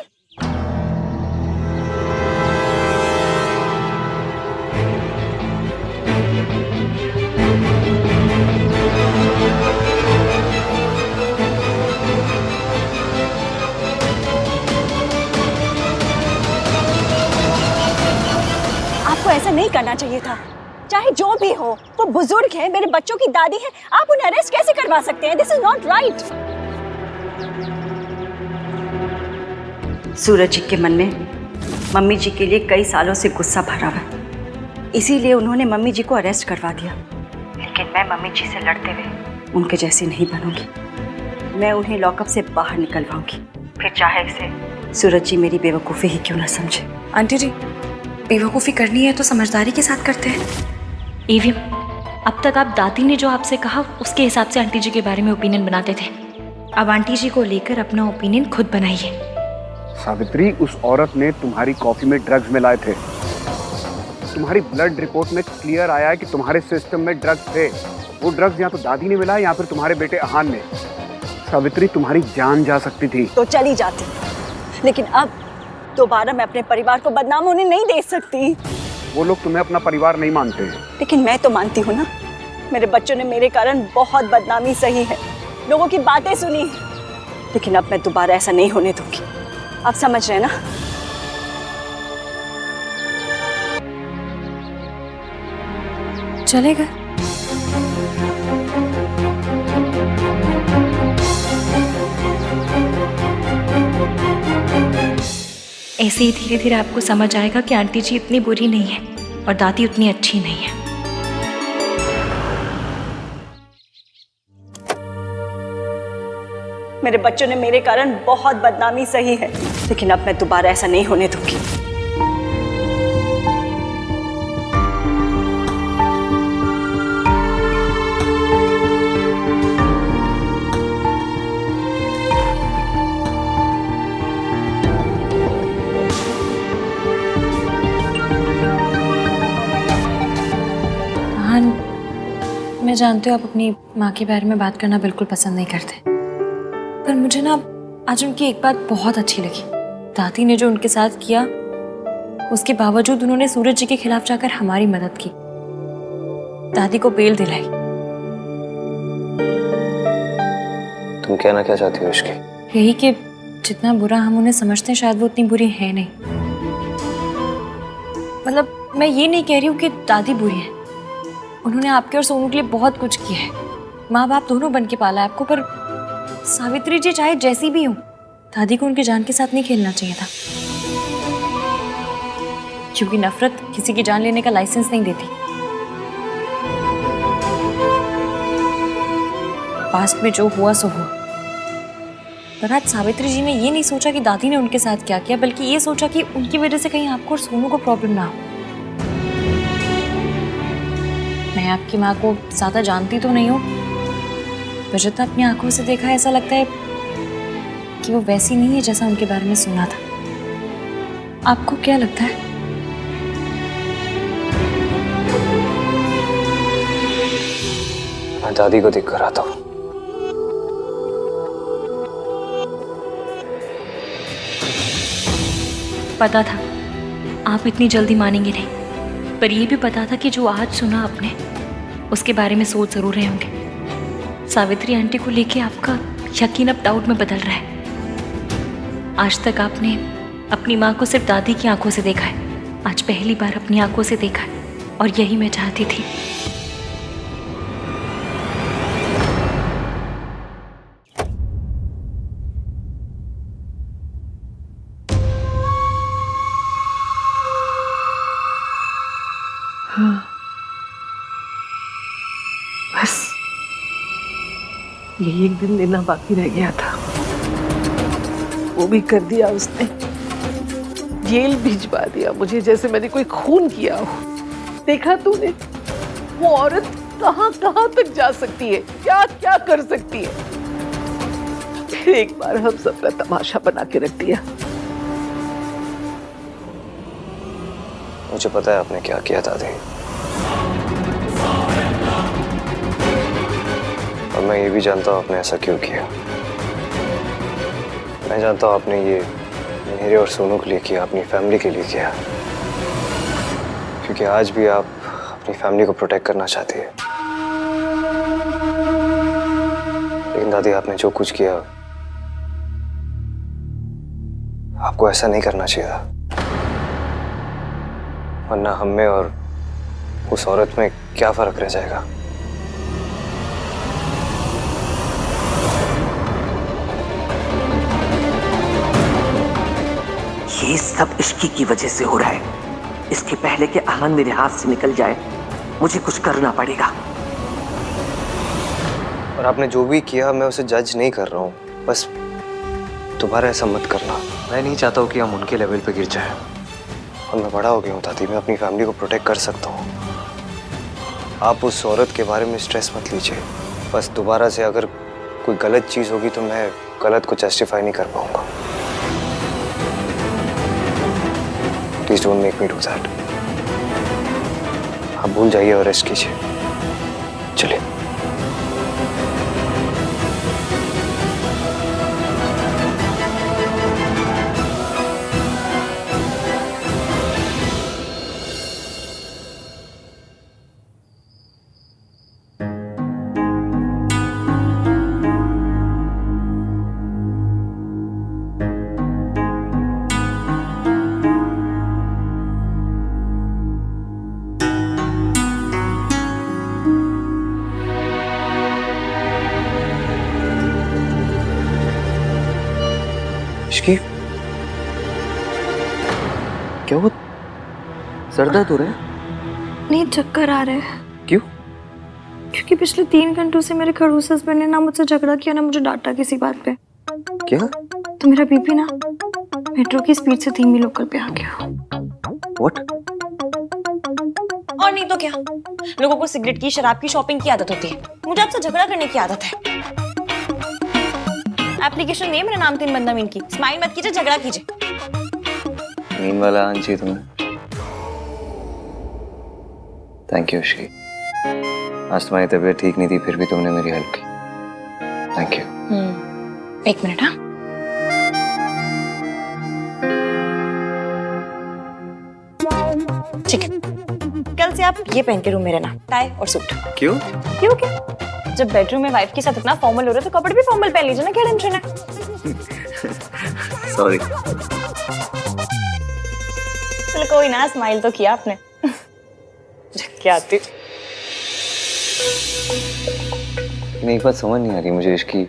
आपको ऐसा नहीं करना चाहिए था। चाहे जो भी हो, वो बुजुर्ग है, मेरे बच्चों की दादी है, आप उन्हें अरेस्ट कैसे करवा सकते हैं? This is not right. Suraj ji के मन में मम्मी जी के लिए कई सालों से गुस्सा भरा हुआ, इसीलिए उन्होंने मम्मी जी को अरेस्ट करवा दिया। लेकिन मैं मम्मी जी से लड़ते हुए उनके जैसी नहीं बनूंगी। मैं उन्हें लॉकअप से बाहर निकलवाऊंगी, फिर चाहे इसे सूरज जी मेरी बेवकूफ़ी ही क्यों ना समझे। आंटी जी, बेवकूफ़ी करनी है तो समझदारी के साथ करते हैं। एवियम, अब तक आप दादी ने जो आपसे कहा उसके हिसाब से आंटी जी के बारे में ओपिनियन बनाते थे। अब आंटी जी को लेकर अपना ओपिनियन खुद बनाइए। सावित्री, उस औरत ने तुम्हारी कॉफी में ड्रग्स मिलाए थे। तुम्हारी ब्लड रिपोर्ट में क्लियर आया है कि तुम्हारे सिस्टम में ड्रग्स थे। वो ड्रग्स या तो दादी ने मिलाए या फिर तुम्हारे बेटे अहान ने। सावित्री, तुम्हारी जान जा सकती थी। तो चली जाती, लेकिन अब दोबारा मैं अपने परिवार को बदनाम होने नहीं दे सकती। वो लोग तुम्हें अपना परिवार नहीं मानते हैं। लेकिन मैं तो मानती हूँ ना। मेरे बच्चों ने मेरे कारण बहुत बदनामी सही है, लोगों की बातें सुनी, लेकिन अब मैं दोबारा ऐसा नहीं होने दूंगी। आप समझ रहे हैं ना? चलेगा। ऐसे ही धीरे धीरे आपको समझ आएगा कि आंटी जी इतनी बुरी नहीं है और दादी उतनी अच्छी नहीं है। मेरे बच्चों ने मेरे कारण बहुत बदनामी सही है, लेकिन अब मैं दोबारा ऐसा नहीं होने दूंगी। मैं जानती हूँ आप अपनी माँ के बारे में बात करना बिल्कुल पसंद नहीं करते, पर मुझे ना आज उनकी एक बात बहुत अच्छी लगी। दादी ने जो उनके साथ किया, उसके बावजूद उन्होंने सूरज जी के खिलाफ जाकर हमारी मदद की, दादी को बेल दिलाई। तुम कहना क्या चाहती हो इसकी? यही कि जितना बुरा हम उन्हें समझते हैं शायद वो उतनी बुरी है नहीं। मतलब मैं ये नहीं कह रही हूँ कि दादी बुरी है, उन्होंने आपके और सोनू के लिए बहुत कुछ किया है, माँ बाप दोनों बन के पाला है आपको, पर सावित्री जी चाहे जैसी भी हो, दादी को उनकी जान के साथ नहीं खेलना चाहिए था, क्योंकि नफरत किसी की जान लेने का लाइसेंस नहीं देती। पास्ट में जो हुआ सो हुआ, पर आज सावित्री जी ने ये नहीं सोचा कि दादी ने उनके साथ क्या किया, बल्कि ये सोचा कि उनकी वजह से कहीं आपको और सोनू को प्रॉब्लम ना हो। मैं आपकी माँ को ज्यादा जानती तो नहीं हूँ, पर जितना अपनी आंखों से देखा है ऐसा लगता है कि वो वैसी नहीं है जैसा उनके बारे में सुना था। आपको क्या लगता है? मैं दादी को देख कर आता हूँ। पता था आप इतनी जल्दी मानेंगे नहीं, पर यह भी पता था कि जो आज सुना आपने उसके बारे में सोच जरूर रहे होंगे। सावित्री आंटी को लेके आपका यकीन अब डाउट में बदल रहा है। आज तक आपने अपनी माँ को सिर्फ दादी की आंखों से देखा है, आज पहली बार अपनी आंखों से देखा है, और यही मैं चाहती थी। बस ये एक दिन देना बाकी रह गया था, वो भी कर दिया उसने। जेल भिजवा दिया मुझे, जैसे मैंने कोई खून किया हो। देखा तूने वो औरत कहां कहां तक जा सकती है, क्या क्या कर सकती है। फिर एक बार हम सबका तमाशा बना के रख दिया। मुझे पता है आपने क्या किया दादी, और मैं ये भी जानता हूँ आपने ऐसा क्यों किया। मैं जानता हूँ आपने ये मेरे और सोनू के लिए किया, अपनी फैमिली के लिए किया, क्योंकि आज भी आप अपनी फैमिली को प्रोटेक्ट करना चाहती है। लेकिन दादी, आपने जो कुछ किया आपको ऐसा नहीं करना चाहिए था, वरना हम में और उस औरत में क्या फर्क रह जाएगा। ये सब इश्की की वजह से हो रहा है। इसके पहले कि आहन मेरे हाथ से निकल जाए, मुझे कुछ करना पड़ेगा। और आपने जो भी किया, मैं उसे जज नहीं कर रहा हूँ, बस दोबारा ऐसा मत करना। मैं नहीं चाहता हूँ कि हम उनके लेवल पे गिर जाए। और मैं बड़ा हो गया हूँ दादी, मैं अपनी फैमिली को प्रोटेक्ट कर सकता हूँ। आप उस औरत के बारे में स्ट्रेस मत लीजिए। बस दोबारा से अगर कोई गलत चीज़ होगी तो मैं गलत को जस्टिफाई नहीं कर पाऊंगा। Please don't make me do that. आप भूल जाइए और रेस्ट कीजिए। चलिए। इश्की, क्या हुआ? सर दर्द हो रहा है? नहीं, चक्कर आ रहे हैं। क्यों? क्योंकि पिछले 3 घंटों से मेरे खड़ूस हस्बैंड ने ना मुझसे झगड़ा किया, ना मुझे डांटा किसी बात पे। क्या? तो मेरा बीपी ना मेट्रो की स्पीड से धीमी लोकल पे आ गया। What? और नहीं तो क्या, लोगों को सिगरेट की, शराब की, शॉपिंग की आदत होती है, मुझे आपसे झगड़ा करने की आदत है। एप्लीकेशन दिए मेरे नाम 3 बंदा मीन की। स्माइल मत कीजिए, झगड़ा कीजिए। मीन वाला आना चाहिए तुम्हें। Thank you Ishki. आज तुम्हारी तबीयत ठीक नहीं थी, फिर भी तुमने मेरी हेल्प की। Thank you. 1 मिनट। हाँ, ठीक है, कल से आप ये पहन के रूम में रहना, टाई और सूट। क्यों? क्यों क्या? जब बेडरूम में वाइफ के साथ इतना फॉर्मल हो रहे हो तो कपड़े भी फॉर्मल पहन लीजिए ना, क्या टेंशन है? सॉरी। चलो कोई ना, स्माइल तो किया आपने। क्या आती नहीं, बात समझ नहीं आ रही मुझे इसकी।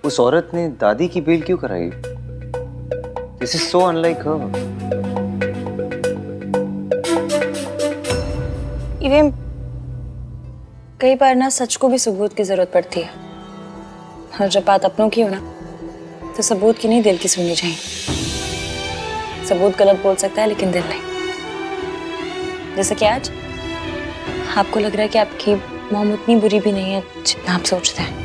उस औरत ने दादी की बेल क्यों कराई? This is so unlike her. Even कई बार ना सच को भी सबूत की जरूरत पड़ती है, और जब बात अपनों की हो ना तो सबूत की नहीं दिल की सुननी चाहिए। सबूत गलत बोल सकता है लेकिन दिल नहीं। जैसे कि आज आपको लग रहा है कि आपकी मॉम उतनी बुरी भी नहीं है जितना आप सोचते हैं।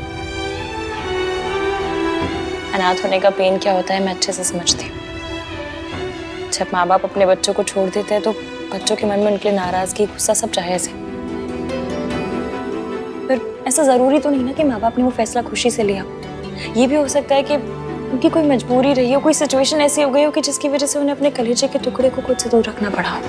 अनाथ होने का पेन क्या होता है मैं अच्छे से समझती हूँ। जब माँ बाप अपने बच्चों को छोड़ देते हैं तो बच्चों के मन में उनके नाराजगी, गुस्सा सब जायज है। पर ऐसा जरूरी तो नहीं ना कि माँ बाप ने वो फैसला खुशी से लिया। ये भी हो सकता है कि उनकी कोई मजबूरी रही हो, कोई सिचुएशन ऐसी हो गई हो कि जिसकी वजह से उन्हें अपने कलेजे के टुकड़े को खुद से दूर रखना पड़ा हो।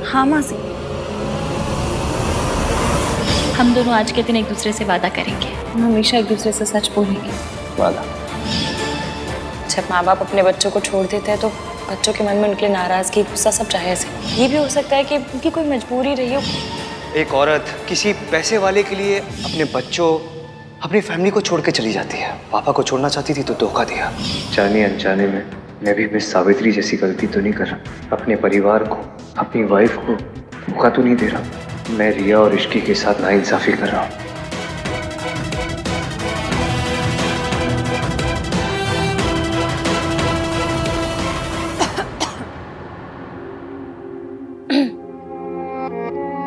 हाँ मासी, हम दोनों आज के दिन एक दूसरे से वादा करेंगे, हम हमेशा एक दूसरे से सच बोलेंगे। वादा? जब माँ बाप अपने बच्चों को छोड़ देते हैं तो बच्चों के मन में उनके नाराजगी, गुस्सा सब जायज है। ये भी हो सकता है कि उनकी कोई मजबूरी रही हो। एक औरत किसी पैसे वाले के लिए अपने बच्चों, अपनी फैमिली को छोड़ के चली जाती है। पापा को छोड़ना चाहती थी तो धोखा दिया। जाने अनजाने में मैं भी मिस सावित्री जैसी गलती तो नहीं कर रहा। अपने परिवार को, अपनी वाइफ को धोखा तो नहीं दे रहा। मैं रिया और इश्की के साथ नाइंसाफी कर रहा हूँ।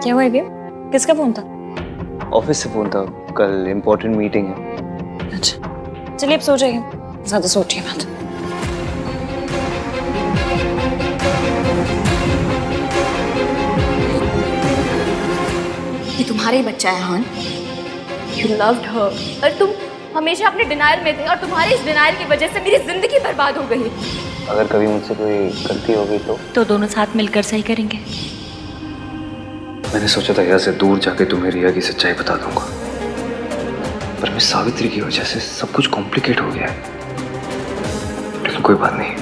क्या हुआ ये? किसका फोन था? ऑफिस से फोन था, कल इम्पोर्टेंट मीटिंग है। अच्छा चलिए अब सो जाइए, ज्यादा सोचिए मत। ये तुम्हारा ही बच्चा है हान। यू लव्ड हर और तुम हमेशा अपने डिनायल में थे और तुम्हारे इस डिनायल की वजह से मेरी जिंदगी बर्बाद हो गई। अगर कभी मुझसे कोई गलती हो गई तो दोनों साथ मिलकर सही करेंगे। मैंने सोचा था यहाँ से दूर जाके तुम्हें रिया की सच्चाई बता दूंगा, पर मिस सावित्री की वजह से सब कुछ कॉम्प्लिकेट हो गया है। लेकिन कोई बात नहीं,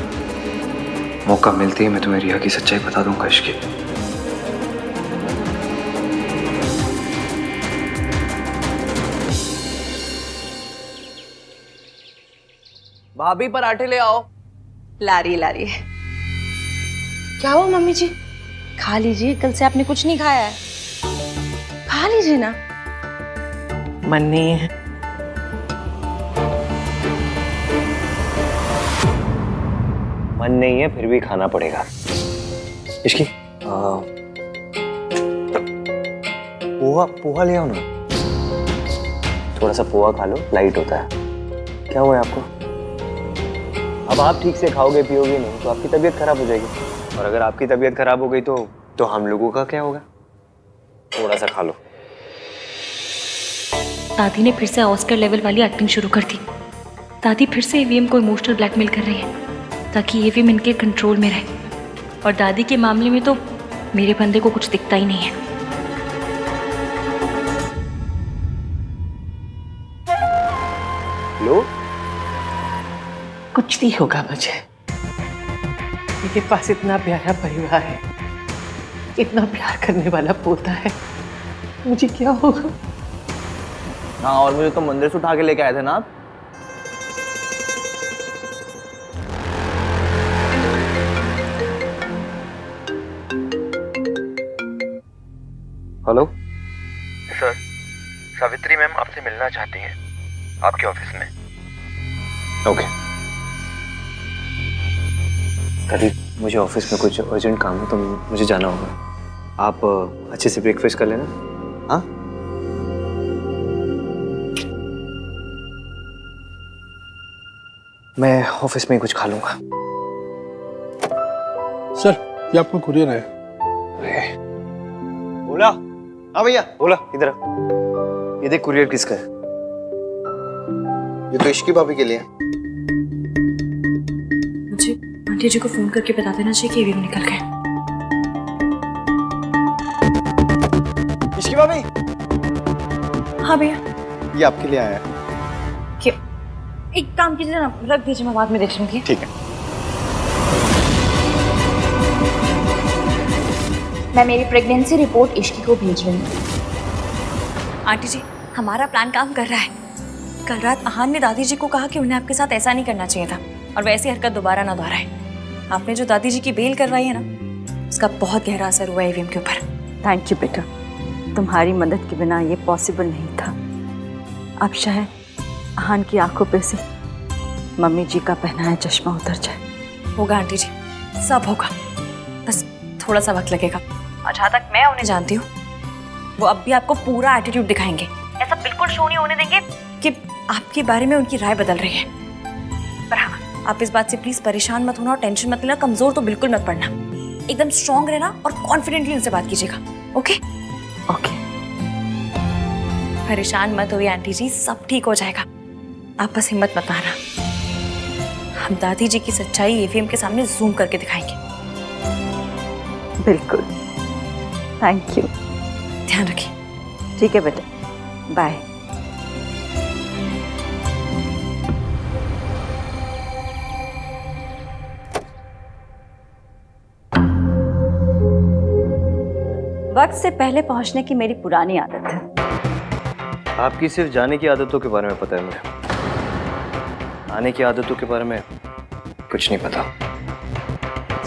मौका मिलते ही मैं तुम्हें रिया की सच्चाई बता दूंगा। इश्की, भाभी पराठे ले आओ। ला रही। क्या हुआ मम्मी जी? खा लीजिए, कल से आपने कुछ नहीं खाया है, खा लीजिए ना। मन नहीं है। मन नहीं है फिर भी खाना पड़ेगा। इश्की, पोहा ले आओ ना। थोड़ा सा पोहा खा लो, लाइट होता है। क्या हुआ है आपको? अब आप ठीक से खाओगे पियोगे नहीं तो आपकी तबीयत खराब हो जाएगी, और अगर आपकी तबीयत खराब हो गई तो हम लोगों का क्या होगा? थोड़ा सा खा लो। दादी ने फिर से ऑस्कर लेवल वाली एक्टिंग शुरू कर दी। दादी फिर से ईवीएम को इमोशनल ब्लैकमेल कर रही है ताकि ईवीएम इनके कंट्रोल में रहे, और दादी के मामले में तो मेरे बंदे को कुछ दिखता ही नहीं है। लो, कुछ नहीं होगा मुझे। मेरे पास इतना प्यारा परिवार है, इतना प्यार करने वाला पोता है, मुझे क्या होगा? हाँ, और मुझे तो मंदिर से उठा के लेके आए थे ना आप। हेलो सर, सावित्री मैम आपसे मिलना चाहती हैं आपके ऑफिस में। ओके दादी, मुझे ऑफिस में कुछ अर्जेंट काम है तो मुझे जाना होगा। आप अच्छे से ब्रेकफास्ट कर लेना। हाँ, मैं ऑफिस में ही कुछ खा लूंगा। सर, ये आपका कुरियर है। बोला? हाँ भैया, बोला इधर। ये देख कुरियर किसका है। ये तो इश्की भाभी के लिए है। मुझे आंटी जी को फोन करके बता देना चाहिए कि ईवीएम निकल गए। इश्की भाभी, हाँ भैया। ये आपके लिए आया है। क्यों? एक काम कीजिए ना, रख दीजिए, मैं बाद में देख लूंगी। ठीक है। मैं मेरी प्रेगनेंसी रिपोर्ट इश्की को भेज रही हूँ। आंटी जी, हमारा प्लान काम कर रहा है। कल रात अहान ने दादी जी को कहा कि उन्हें आपके साथ ऐसा नहीं करना चाहिए था और वैसी हरकत दोबारा ना दोहराए। आपने जो दादी जी की बेल करवाई है ना, उसका बहुत गहरा असर हुआ ईवीएम के ऊपर। थैंक यू बेटा, तुम्हारी मदद के बिना ये पॉसिबल नहीं था। अब शायद अहान की आंखों पे से मम्मी जी का पहनाया चश्मा उतर जाए। होगा आंटी जी, सब होगा, बस थोड़ा सा वक्त लगेगा। और जहाँ तक मैं उन्हें जानती हूँ, वो अब भी आपको पूरा एटीट्यूड दिखाएंगे। ऐसा बिल्कुल शो नहीं होने देंगे कि आपके बारे में उनकी राय बदल रही है। पर हाँ, आप इस बात से प्लीज परेशान मत होना और टेंशन मत लेना, कमजोर तो बिल्कुल मत पड़ना। एकदम स्ट्रांग रहना और कॉन्फिडेंटली उनसे बात कीजिएगा। Okay okay. परेशान मत होइए आंटी जी, सब ठीक हो जाएगा। आप बस हिम्मत मत हारना। हम दादी जी की सच्चाई ईवीएम के सामने जूम करके दिखाएंगे। बिल्कुल, थैंक यू। ध्यान रखिए। ठीक है बेटा, बाय। वक्त से पहले पहुंचने की मेरी पुरानी आदत है। आपकी सिर्फ जाने की आदतों के बारे में पता है मुझे, आने की आदतों के बारे में कुछ नहीं पता।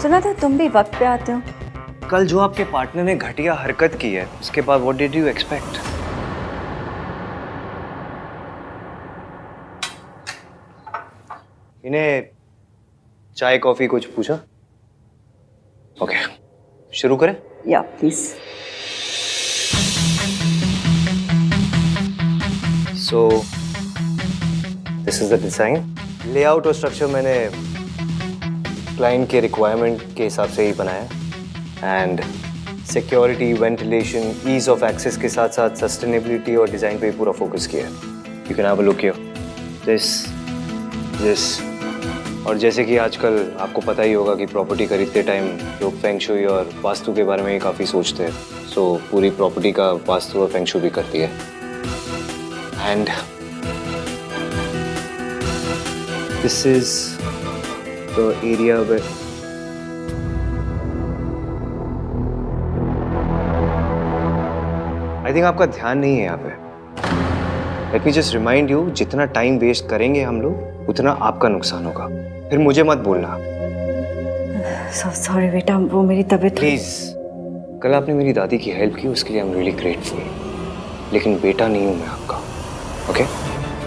सुना था तुम भी वक्त पे आते हो। कल जो आपके पार्टनर ने घटिया हरकत की है, उसके बाद व्हाट डिड यू एक्सपेक्ट? इन्हें चाय कॉफी कुछ पूछा? ओके, शुरू करें? या please. So, this is the design. Layout और स्ट्रक्चर मैंने क्लाइंट के रिक्वायरमेंट के हिसाब से ही बनाया and security, ventilation, ease of access के साथ साथ सस्टेनेबिलिटी और डिज़ाइन पे पूरा फोकस किया है। You can have a look here. This और जैसे कि आजकल आपको पता ही होगा कि प्रॉपर्टी खरीदते टाइम लोग फेंग शुई और वास्तु के बारे में ही काफ़ी सोचते हैं। सो पूरी प्रॉपर्टी का वास्तु और फेंग शुई भी करती है। And this is the area where I think आपका ध्यान नहीं है यहाँ पे। Let me just remind you, जितना टाइम वेस्ट करेंगे हम लोग उतना आपका नुकसान होगा। फिर मुझे मत बोलना। सॉरी बेटा, वो मेरी तबीयत। प्लीज, कल आपने मेरी दादी की हेल्प की, उसके लिए आई एम रियली ग्रेटफुल। लेकिन बेटा नहीं हूँ मैं आपका। ओके?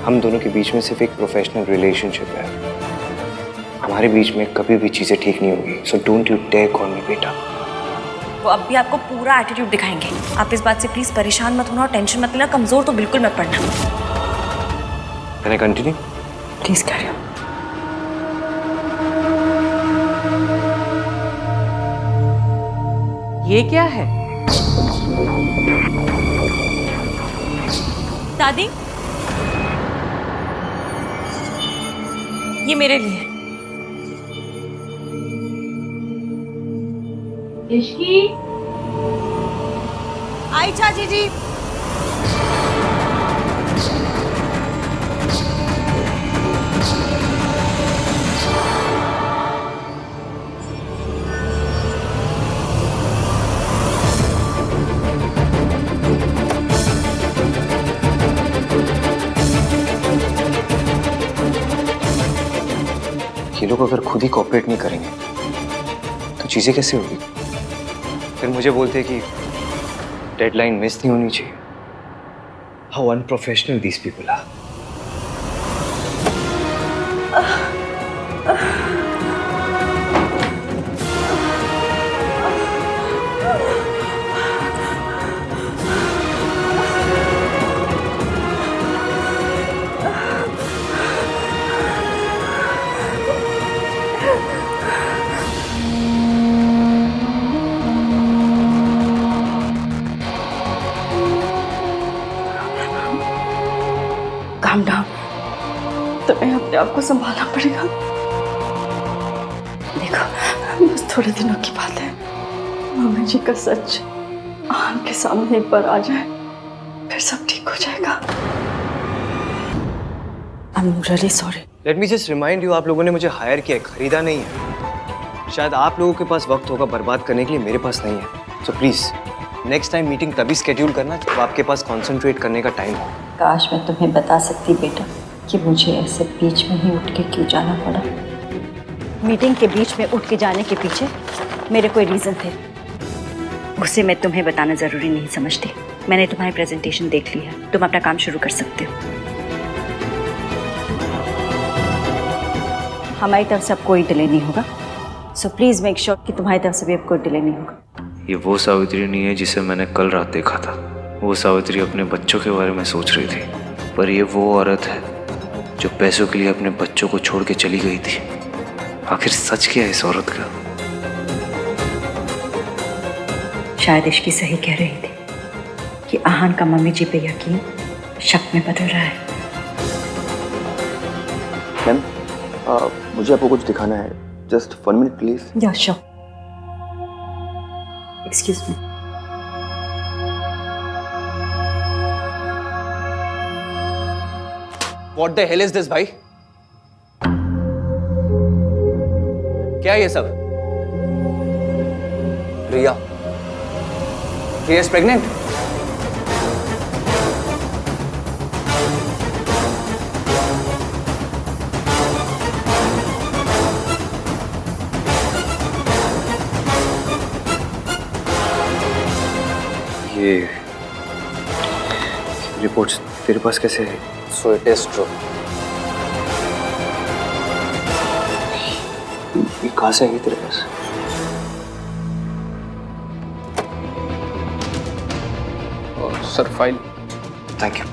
हम दोनों के बीच में सिर्फ एक प्रोफेशनल रिलेशनशिप है। हमारे बीच में कभी भी चीजें ठीक नहीं होगी। So don't you dare call me बेटा। वो अब भी आपको पूरा एटीट्यूड दिखाएंगे। आप इस बात से प्लीज परेशान मत होना और टेंशन मत लेना, कमजोर तो बिल्कुल मत पड़ना। Can I continue? Please carry on. ये क्या है? दादी, ये मेरे लिए। इश्की, आई चाची जी। ये लोग अगर खुद ही कॉपरेट नहीं करेंगे तो चीजें कैसे होगी? फिर मुझे बोलते कि डेडलाइन मिस नहीं होनी चाहिए। How unprofessional these people are. Calm down, तुम्हें अपने आप को संभालना पड़ेगा। देखो, बस थोड़े दिनों की बात है। मम्मी जी का सच आम के सामने एक बार आ जाए, फिर सब ठीक हो जाएगा। I am really sorry. Let me just remind you, आप लोगों ने मुझे हायर किया है, खरीदा नहीं है। शायद आप लोगों के पास वक्त होगा बर्बाद करने के लिए, मेरे पास नहीं है। So please next time meeting तभी स्केड्यूल करना जब आपके पास कंसंट्रेट करने का टाइम हो। काश मैं तुम्हें बता सकती बेटा कि मुझे ऐसे बीच में ही उठ के क्यों जाना पड़ा। मीटिंग के बीच में उठ के जाने के पीछे मेरे कोई रीज़न थे, उसे मैं तुम्हें बताना ज़रूरी नहीं समझती। मैंने तुम्हारी प्रेजेंटेशन देख ली है, तुम अपना काम शुरू कर सकते हो। हमारी तरफ से अब कोई डिले नहीं होगा, सो प्लीज़ मेक श्योर कि तुम्हारी तरफ से भी अब कोई डिले नहीं होगा। ये वो सावित्री नहीं है जिसे मैंने कल रात देखा था। वो सावित्री अपने बच्चों के बारे में सोच रही थी, पर ये वो औरत है जो पैसों के लिए अपने बच्चों को छोड़ के चली गई थी। आखिर सच क्या है इस औरत का? शायद इश्की सही कह रही थी कि आहान का मम्मी जी पे यकीन शक में बदल रहा है। मैम मुझे आपको कुछ दिखाना है, जस्ट 1 मिनट प्लीज। या sure, excuse me. What the hell is this भाई? क्या है ये सब? रिया is pregnant? ये रिपोर्ट्स तेरे पास कैसे है? So it is true. ये कहाँ से आई तेरे पास? Sir file. Thank you.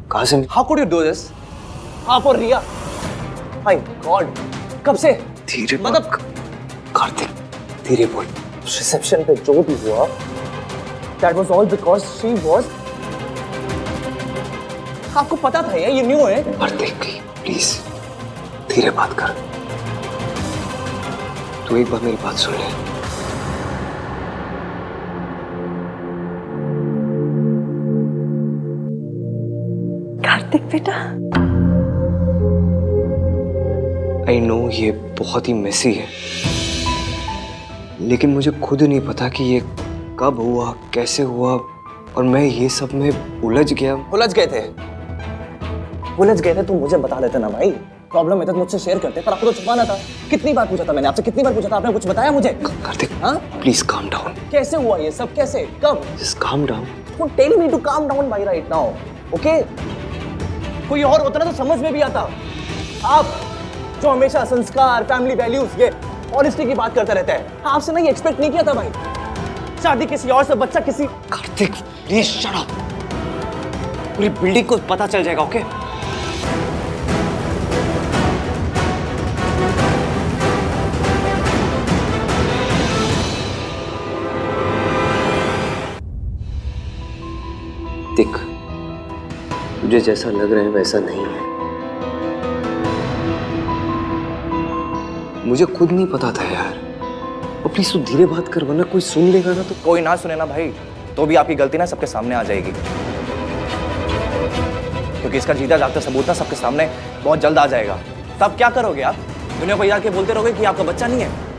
कहाँ से? How could you do this? आप और रिया? My God, कब से? धीरे मतलब कार्तिक, धीरे बोल। रिसेप्शन पे जो भी हुआ, that was all because she was. आपको पता था ये न्यू है? कार्तिक प्लीज धीरे बात कर। तू एक बार मेरी बात सुन ले। कार्तिक बेटा, आई नो ये बहुत ही मेसी है, लेकिन मुझे खुद नहीं पता कि ये कब हुआ, कैसे हुआ, और मैं ये सब में उलझ गया। उलझ गए थे तो मुझे बता देते ना भाई। प्रॉब्लम है तो मुझसे शेयर करते, पर आपको तो छुपाना था। कितनी बार पूछा था मैंने आपसे, कितनी बार पूछा था, आपने कुछ बताया मुझे? कार्तिक हाँ प्लीज काम डाउन। कैसे हुआ ये सब, कैसे, कब? Just calm down. Don't tell me to calm down भाई राइट नाउ, ओके? कोई और होता ना तो समझ में भी आता। आप जो हमेशा संस्कार, फैमिली वैल्यूज, ये ऑनेस्टी की बात करते रहते हैं, आपसे ना ये एक्सपेक्ट नहीं किया था भाई। शादी किसी और से, बच्चा किसी। कार्तिक प्लीज शट अप, पूरी बिल्डिंग को पता चल जाएगा, ओके? देख, तुझे जैसा लग रहा है वैसा नहीं है। मुझे खुद नहीं पता था यार। और प्लीज तू धीरे बात कर, वरना कोई सुन लेगा ना तो। कोई ना सुने ना भाई, तो भी आपकी गलती ना सबके सामने आ जाएगी, क्योंकि इसका जीता जागता सबूत ना सबके सामने बहुत जल्द आ जाएगा। तब क्या करोगे आप? दुनिया को याद के बोलते रहोगे कि आपका बच्चा नहीं है।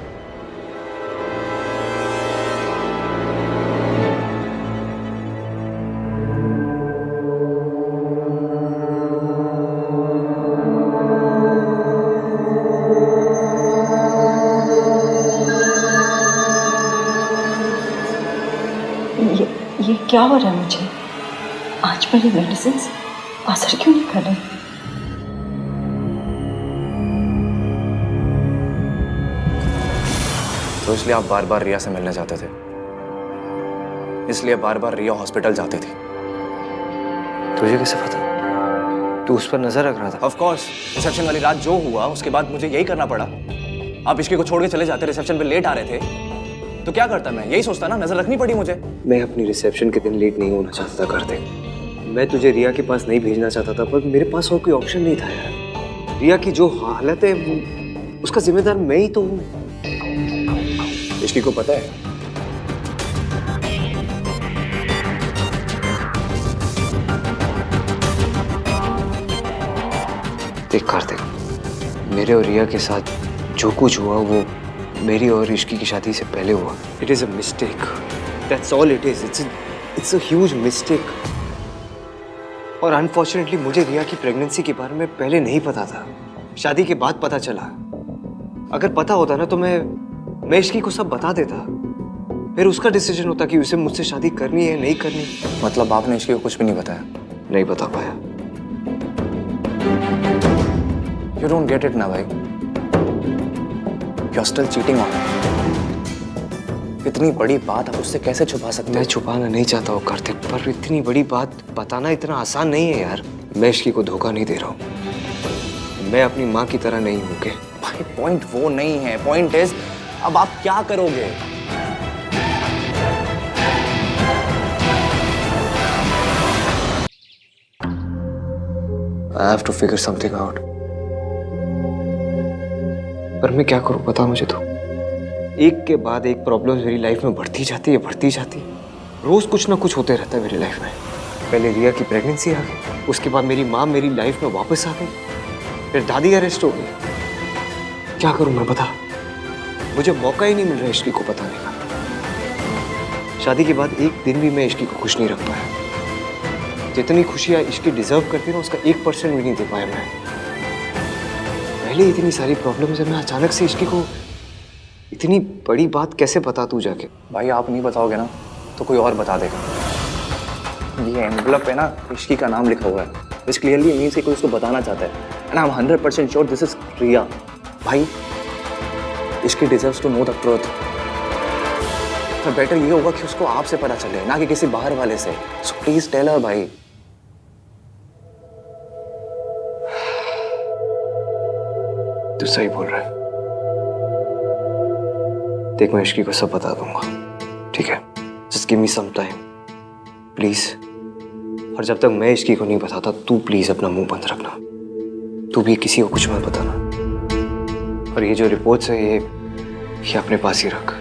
ये क्या हो रहा है मुझे? आज मेरी मेडिसिन असर क्यों नहीं कर रही? तो इसलिए आप बार बार रिया से मिलने जाते थे, इसलिए बार बार रिया हॉस्पिटल जाती थी। तुझे कैसे पता? तू उस पर नजर रख रहा था? ऑफ कोर्स, रिसेप्शन वाली रात जो हुआ उसके बाद मुझे यही करना पड़ा। आप इश्की को छोड़ के चले जाते, रिसेप्शन पे लेट आ रहे थे, तो क्या करता मैं? यही सोचता ना, नजर रखनी पड़ी मुझे। मैं अपनी रिसेप्शन के दिन लेट नहीं होना चाहता था कार्तिक। मैं तुझे रिया के पास नहीं भेजना चाहता था, पर मेरे पास और कोई ऑप्शन नहीं था यार। रिया की जो हालत है उसका जिम्मेदार मैं ही तो हूँ। इश्की को पता है? देख कार्तिक, मेरे और रिया के साथ जो कुछ हुआ वो मेरी और इश्की की शादी से पहले हुआ. It is a mistake. That's all it is. It's a huge mistake. और अनफॉर्चुनेटली मुझे रिया की प्रेगनेंसी के बारे में पहले नहीं पता था. शादी के बाद पता चला. अगर पता होता ना तो मैं इश्की को सब बता देता. फिर उसका डिसीजन होता कि उसे मुझसे शादी करनी है नहीं करनी. मतलब आपने इश्की को कुछ भी नहीं बताया? नहीं बता पाया. You don't get it ना भाई. You're still cheating on her. इतनी बड़ी बात आप उससे कैसे छुपा सकते मैं छुपाना नहीं चाहता हूँ कार्तिक, पर इतनी बड़ी बात बताना इतना आसान नहीं है यार. मैं इश्की को धोखा नहीं दे रहा हूँ. मैं अपनी माँ की तरह नहीं हूँ. के भाई पॉइंट वो नहीं है. पॉइंट इज अब आप क्या करोगे? I have to figure something out. पर मैं क्या करूं बता मुझे तो. एक के बाद एक प्रॉब्लम मेरी लाइफ में बढ़ती जाती है. रोज कुछ ना कुछ होते रहता है मेरी लाइफ में. पहले रिया की प्रेगनेंसी आ गई, उसके बाद मेरी माँ मेरी लाइफ में वापस आ गई, फिर दादी अरेस्ट हो गई. क्या करूं मैं बता. मुझे मौका ही नहीं मिल रहा इश्की को बताने का. शादी के बाद एक दिन भी मैं इश्की को खुश नहीं रख पाया. जितनी खुशियाँ इश्की डिजर्व करती है ना उसका 1% भी नहीं दे पाया मैं. पहले इतनी सारी प्रॉब्लम्स है, मैं अचानक से इश्की को इतनी बड़ी बात कैसे बता तू जाके. भाई आप नहीं बताओगे ना तो कोई और बता देगा. ये एनवलप है ना, इश्की का नाम लिखा हुआ है. दिस क्लियरली मींस कि कोई उसको बताना चाहता है. And I am 100% sure this is Riya. भाई Ishqi deserves to know the truth. तो बेटर ये होगा कि उसको आपसे पता चले ना कि किसी बाहर वाले से. सो प्लीज टेल हर भाई. तू सही बोल रहा है. देख मैं इश्की को सब बता दूंगा, ठीक है. Just give me some time please. और जब तक मैं इश्की को नहीं बताता तू प्लीज अपना मुंह बंद रखना. तू भी किसी को कुछ मत बताना. और ये जो रिपोर्ट्स है ये अपने पास ही रख.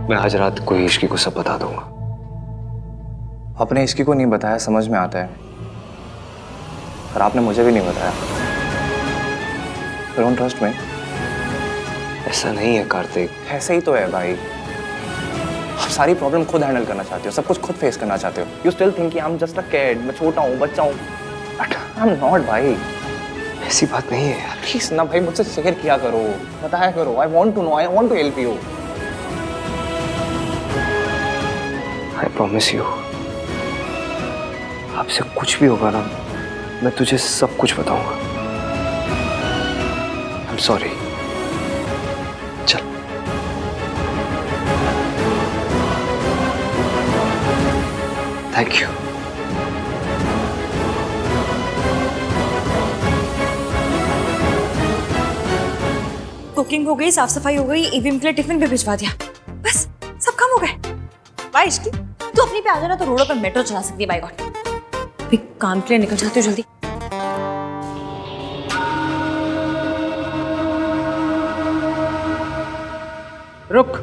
मैं आज रात को ही इश्की को सब बता दूंगा. आपने इश्की को नहीं बताया समझ में आता है, पर आपने मुझे भी नहीं बताया. Don't trust me. ऐसा नहीं है कार्तिक. ऐसे ही तो है भाई. आप सारी प्रॉब्लम खुद हैंडल करना चाहते हो, सब कुछ खुद फेस करना चाहते हो. You still think I am just a kid. मैं छोटा हूँ, बच्चा हूँ. बट आई एम नॉट भाई. ऐसी बात नहीं है यार. प्लीज ना भाई मुझसे शेयर किया करो, बताया करो. I want to know, I want to help you. I promise you, आपसे कुछ भी होगा ना मैं तुझे सब कुछ बताऊंगा. I am sorry. चल. Thank you. कुकिंग हो गई, साफ सफाई हो गई, ईवीएम के लिए टिफिन भी भिजवा दिया. बस सब काम हो गए. वाह इश्की, तू अपनी पे आ जाना तो रोडों पर मेट्रो चला सकती है. By god. अभी काम के लिए निकल जाती हूँ जल्दी. रुक.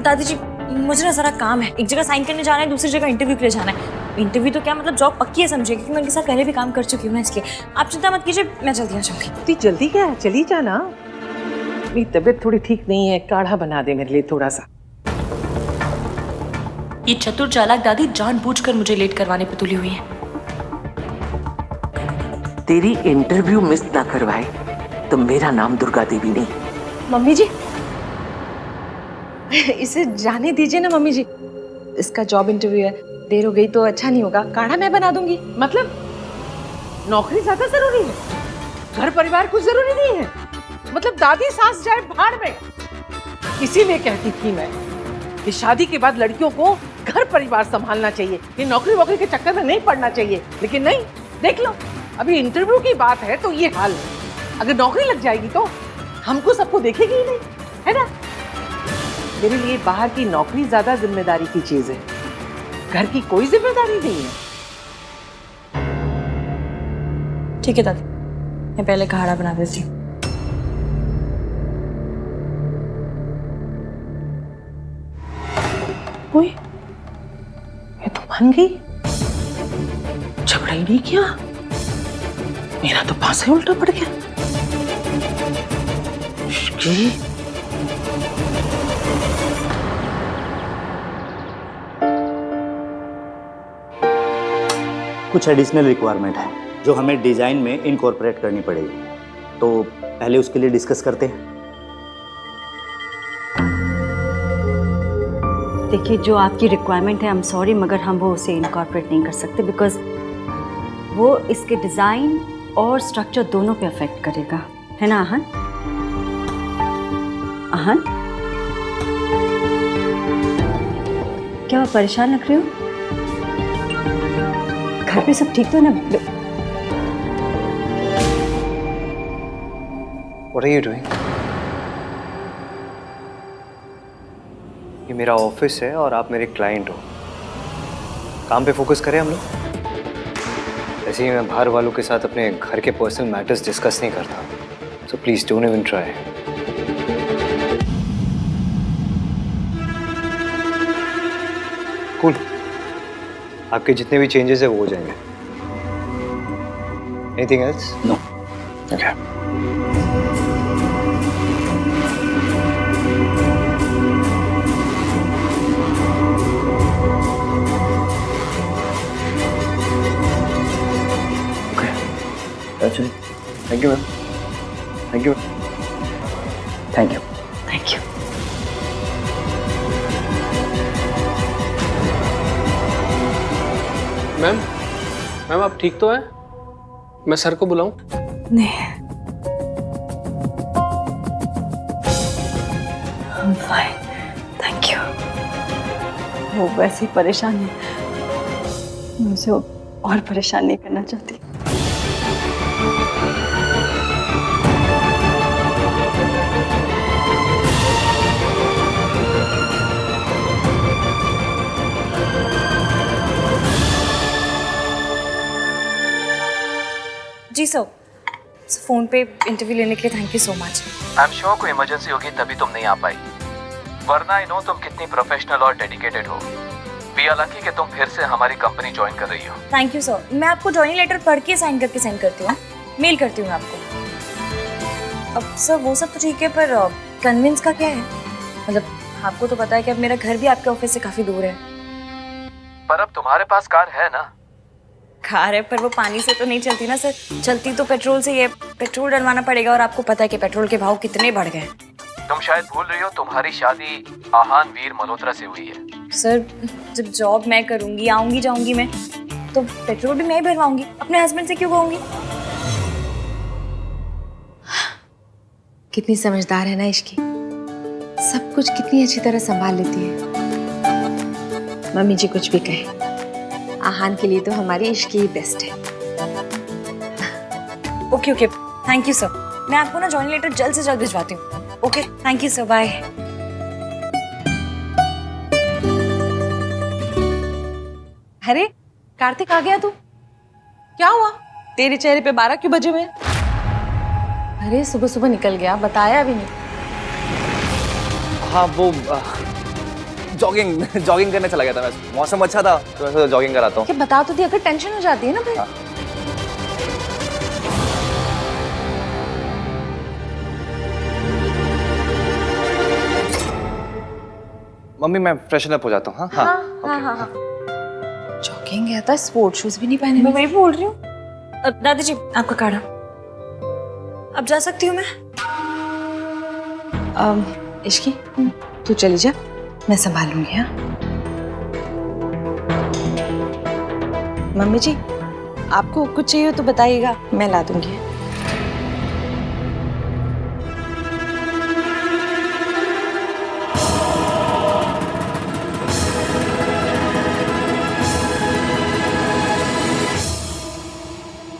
दादी जी मुझे ना जरा काम है. एक जगह साइन करने जाना है, दूसरी जगह इंटरव्यू के लिए जाना है. इंटरव्यू तो क्या मतलब जॉब पक्की है समझिए, क्योंकि मैं उनके साथ पहले भी काम कर चुकी हूँ ना, इसलिए आप चिंता मत कीजिए, मैं जल्दी आ जाऊंगी. इतनी जल्दी क्या है, चली जाना. मेरी तबीयत थोड़ी ठीक नहीं है, काढ़ा बना दे मेरे लिए थोड़ा सा. ये चतुर चालाक दादी जानबूझकर मुझे लेट करवाने पे तुली हुई है. तेरी इंटरव्यू मिस ना करवाए तो मेरा नाम दुर्गा देवी नहीं. मम्मी जी इसे जाने दीजिए ना मम्मी जी. इसका जॉब इंटरव्यू है, देर हो गई तो अच्छा नहीं होगा. काढ़ा मैं बना दूंगी. मतलब नौकरी ज्यादा जरूरी है, घर परिवार कुछ जरूरी नहीं है. मतलब दादी सांस जाए भाड़ में. इसीलिए कहती थी मैं कि शादी के बाद लड़कियों को घर परिवार संभालना चाहिए, ये नौकरी वोकरी के चक्कर में नहीं पड़ना चाहिए. लेकिन नहीं, देख लो अभी इंटरव्यू की बात है तो ये हाल है. अगर नौकरी लग जाएगी तो हमको सबको देखेगी ही नहीं, है ना. मेरे लिए बाहर की नौकरी ज्यादा जिम्मेदारी की चीज है, घर की कोई जिम्मेदारी नहीं है. ठीक है दादी, मैं पहले काढ़ा बना देती हूँ. ओए, ये तो मान गई. झगड़ा ही नहीं किया, मेरा तो पासा ही उल्टा पड़ गया। इश्की कुछ एडिशनल रिक्वायरमेंट है जो हमें डिजाइन में इनकॉर्पोरेट करनी पड़ेगी, तो पहले उसके लिए डिस्कस करते हैं। देखिए, जो आपकी रिक्वायरमेंट है, आई एम सॉरी, मगर हम वो उसे इनकॉर्पोरेट नहीं कर सकते बिकॉज वो इसके डिज़ाइन और स्ट्रक्चर दोनों पे अफेक्ट करेगा, है ना आहन? आहन, क्या आप परेशान लग रहे हो? घर पे सब ठीक तो ना? What are you doing? ये मेरा ऑफिस है और आप मेरे क्लाइंट हो। काम पे फोकस करें हम लोग। ऐसे ही मैं बाहर वालों के साथ अपने घर के पर्सनल मैटर्स डिस्कस नहीं करता, so please don't even try. Cool, आपके जितने भी चेंजेस है वो हो जाएंगे। Anything else? No. Okay. That's it. Thank you ma'am. Thank you. Thank you. Thank you. Ma'am, ma'am आप ठीक तो हैं? मैं सर को बुलाऊं? नहीं, I'm fine, thank you। वो वैसे ही परेशान है, मैं उसे और परेशान नहीं करना चाहती। जी सर, फ़ोन पे इंटरव्यू लेने के लिए thank you so much. I am sure कोई इमरजेंसी होगी तभी तुम नहीं आ पाई, वरना आई नो तुम कितनी प्रोफेशनल और डेडिकेटेड हो। वी आर लकी कि तुम फिर से हमारी कंपनी ज्वाइन कर रही हो। थैंक यू सर, मैं आपको जॉइनिंग लेटर पढ़ के साइन करके सेंड करती हूँ, मेल करती हूँ आपको। अब सर वो सब तो ठीक है, पर कन्विंस का क्या है? मतलब आपको तो पता है कि अब मेरा घर भी आपके ऑफिस से काफ़ी दूर है। पर अब तुम्हारे पास कार है ना? कार है, पर वो पानी से तो नहीं चलती ना सर, चलती तो पेट्रोल से। ये पेट्रोल डलवाना पड़ेगा और आपको पता है कि पेट्रोल के भाव कितने बढ़ गए। तुम शायद भूल रही हो तुम्हारी शादी आहान वीर मल्होत्रा से हुई है। सर जब जॉब मैं करूंगी, आऊंगी जाऊंगी मैं, तो पेट्रोल भी मैं ही भरवाऊंगी, अपने हस्बैंड से क्यों कहूंगी? कितनी समझदार है ना इश्की, सब कुछ कितनी अच्छी तरह संभाल लेती है। मम्मी जी कुछ भी कहे, आहान के लिए तो हमारी इश्की ही बेस्ट है। Okay okay, thank you sir. मैं आपको ना जॉइनिंग लेटर जल्द से जल्द भिजवाती हूँ। Okay, thank you sir, bye. अरे कार्तिक, आ गया तू? क्या हुआ? तेरे चेहरे पे 12 क्यों बजे हुए? अरे सुबह सुबह निकल गया, बताया भी नहीं। हाँ वो जॉगिंग करने चला गया था मैं। मौसम अच्छा था तो मैं जॉगिंग कराता हूँ। क्या बता तो दिया, अगर टेंशन हो जाती है ना भाई। मम्मी मैं फ्रेशन अप हो जाता हूँ। हाँ हाँ हाँ। जॉगिंग गया था, स्पोर्ट शूज भी नहीं पहने। मैं वही बोल रही हूँ। दादी जी आपका काढ़ा। अब जा सकती हूँ मैं? इश्की तू चली जा, मैं संभालूंगी। हाँ मम्मी जी, आपको कुछ चाहिए हो तो बताइएगा, मैं ला दूंगी।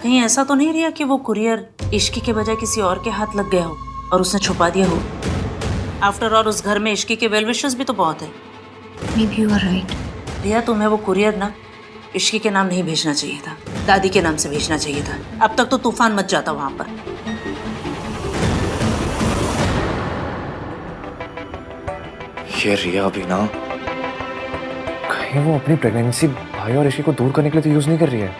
कहीं ऐसा तो नहीं रिया कि वो कुरियर इश्की के बजाय किसी और के हाथ लग गया हो और उसने छुपा दिया हो? आफ्टर ऑल उस घर में इश्की के वेल विशर्स भी तो बहुत है। Maybe you are right. रिया, तुम्हें वो कुरियर ना इश्की के नाम नहीं भेजना चाहिए था, दादी के नाम से भेजना चाहिए था। अब तक तो तूफान मच जाता वहां पर। ये रिया भी ना, कहीं वो अपनी प्रेगनेंसी भाई और इश्की को दूर करने के लिए तो यूज नहीं कर रही है।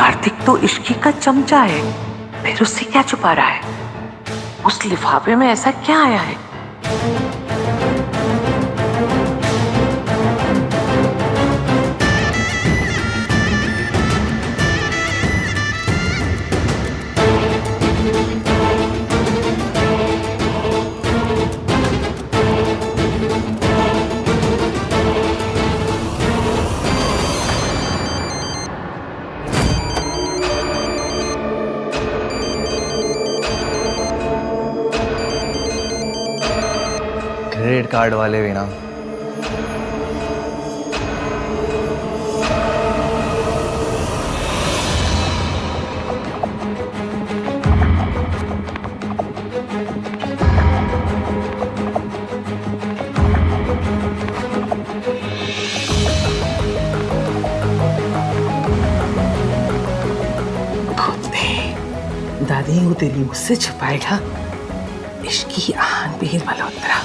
कार्तिक तो इश्की का चमचा है, फिर उससे क्या छुपा रहा है? उस लिफाफे में ऐसा क्या आया है? क्रेडिट कार्ड वाले भी ना। दादी वो तेरी मुझसे छुपाएगा इश्की आन Bir Malhotra.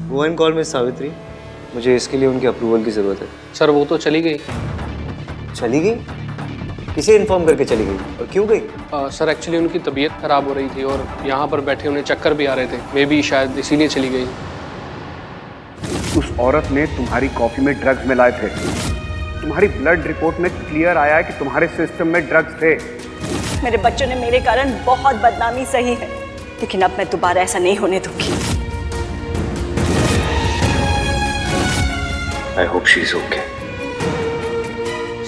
Go and call miss Savitri, मुझे इसके लिए उनकी अप्रूवल की जरूरत है। सर वो तो चली गई। चली गई? किसे इन्फॉर्म करके चली गई और क्यों गई? सर एक्चुअली उनकी तबीयत खराब हो रही थी और यहाँ पर बैठे उन्हें चक्कर भी आ रहे थे, मे बी शायद इसीलिए चली गई। उस औरत ने तुम्हारी कॉफी में ड्रग्स मिलाए थे। तुम्हारी ब्लड रिपोर्ट में क्लियर आया है कि तुम्हारे सिस्टम में ड्रग्स थे। मेरे बच्चों ने मेरे कारण बहुत बदनामी सही है, लेकिन अब मैं दोबारा ऐसा नहीं होने दूंगी। I hope she's okay.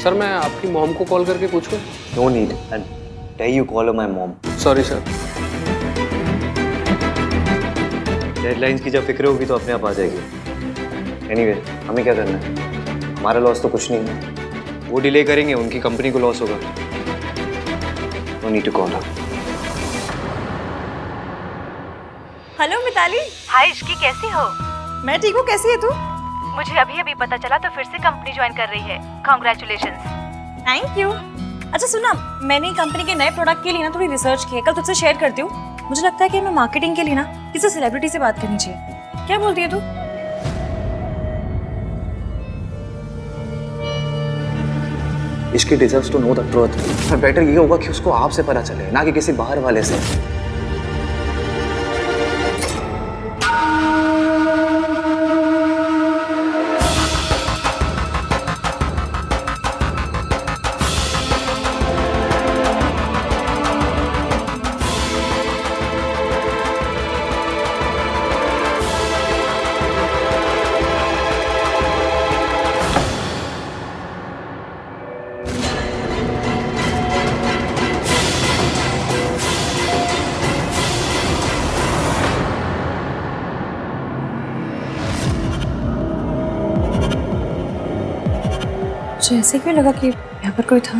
Sir मैं आपकी मॉम को कॉल करके पूछूं? No need. And tell you call her my mom. Sorry sir. Deadlines की जब फिक्र होगी तो अपने आप आ जाएगी। एनीवे, हमें क्या करना है? हमारा लॉस तो कुछ नहीं है। वो डिले करेंगे, उनकी कंपनी को लॉस होगा। No need to call her. Hello Mitali. Hi Ishqi, कैसी हो? मैं ठीक हूँ, कैसी है तू? मुझे अभी अभी पता चला तो फिर से कंपनी ज्वाइन कर रही है। कांग्रेचुलेशंस। Thank you. अच्छा सुना, मैंने कंपनी के नए प्रोडक्ट के लिए ना थोड़ी रिसर्च की है, कल तुझसे शेयर करती हूँ। मुझे लगता है कि हमें मार्केटिंग के लिए ना किसी सेलिब्रिटी से बात करनी चाहिए। क्या बोलती है तू? Ishqi deserves to know the truth. और बेटर ये होगा कि उसको आपसे पता चले, ना कि किसी बाहर वाले से। मुझे ऐसे क्यों लगा कि यहाँ पर कोई था?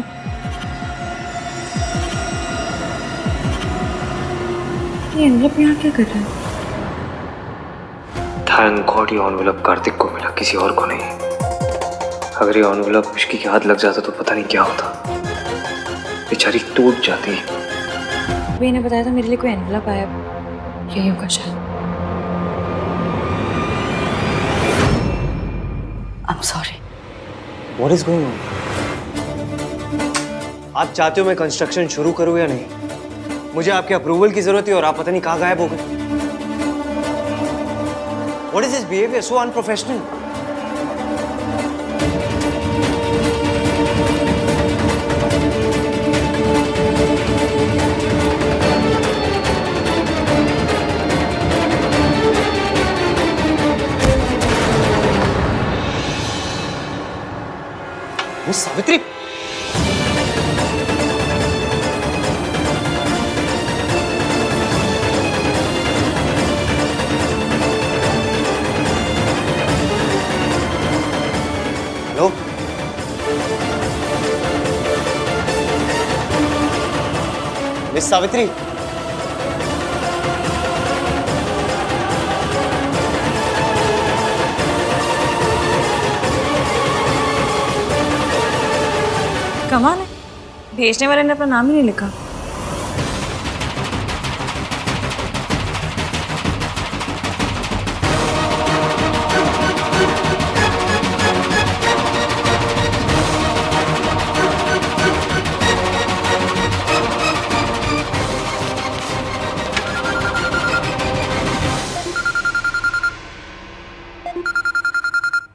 ये एनवलप यहाँ क्या कर रहा है? थैंक गॉड ये एनवलप कार्तिक को मिला, किसी और को नहीं। अगर ये एनवलप इश्की के हाथ लग जाता तो पता नहीं क्या होता। बेचारी टूट जाती। अभी ने बताया था मेरे लिए कोई एनवलप आया, यही होगा शायद। I'm sorry. What is going on? आप चाहते हो मैं कंस्ट्रक्शन शुरू करूं या नहीं? मुझे आपके अप्रूवल की जरूरत थी और आप पता नहीं कहाँ गायब हो गए। What is this behavior? So unprofessional. Miss Savitri, hello, miss Savitri, कमाल है, भेजने वाले ने अपना नाम ही नहीं लिखा।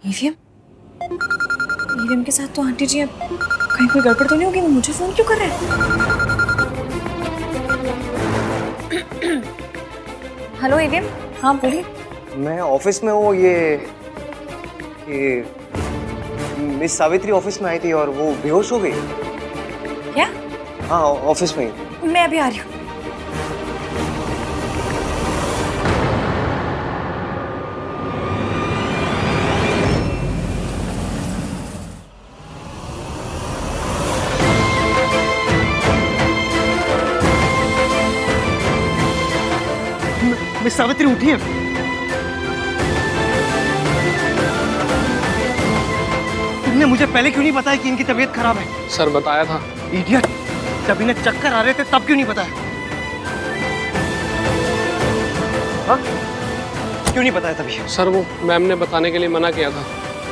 ईवीएम ईवीएम के साथ तो आंटी जी, अब कहीं कोई गड़बड़ तो नहीं होगी? वो मुझे फोन क्यों कर रहे हैं? हेलो ईवीएम, हाँ बोलिए। मैं ऑफिस में हूँ। ये मिस सावित्री ऑफिस में आई थी और वो बेहोश हो गई। क्या? हाँ, ऑफिस में ही। मैं अभी आ रही हूँ। मिस सावित्री उठिए। तुमने मुझे पहले क्यों नहीं बताया कि इनकी तबीयत खराब है? सर बताया था। इडियट, जब इन्हें चक्कर आ रहे थे तब क्यों नहीं बताया? हाँ? क्यों नहीं बताया तभी? सर वो मैम ने बताने के लिए मना किया था,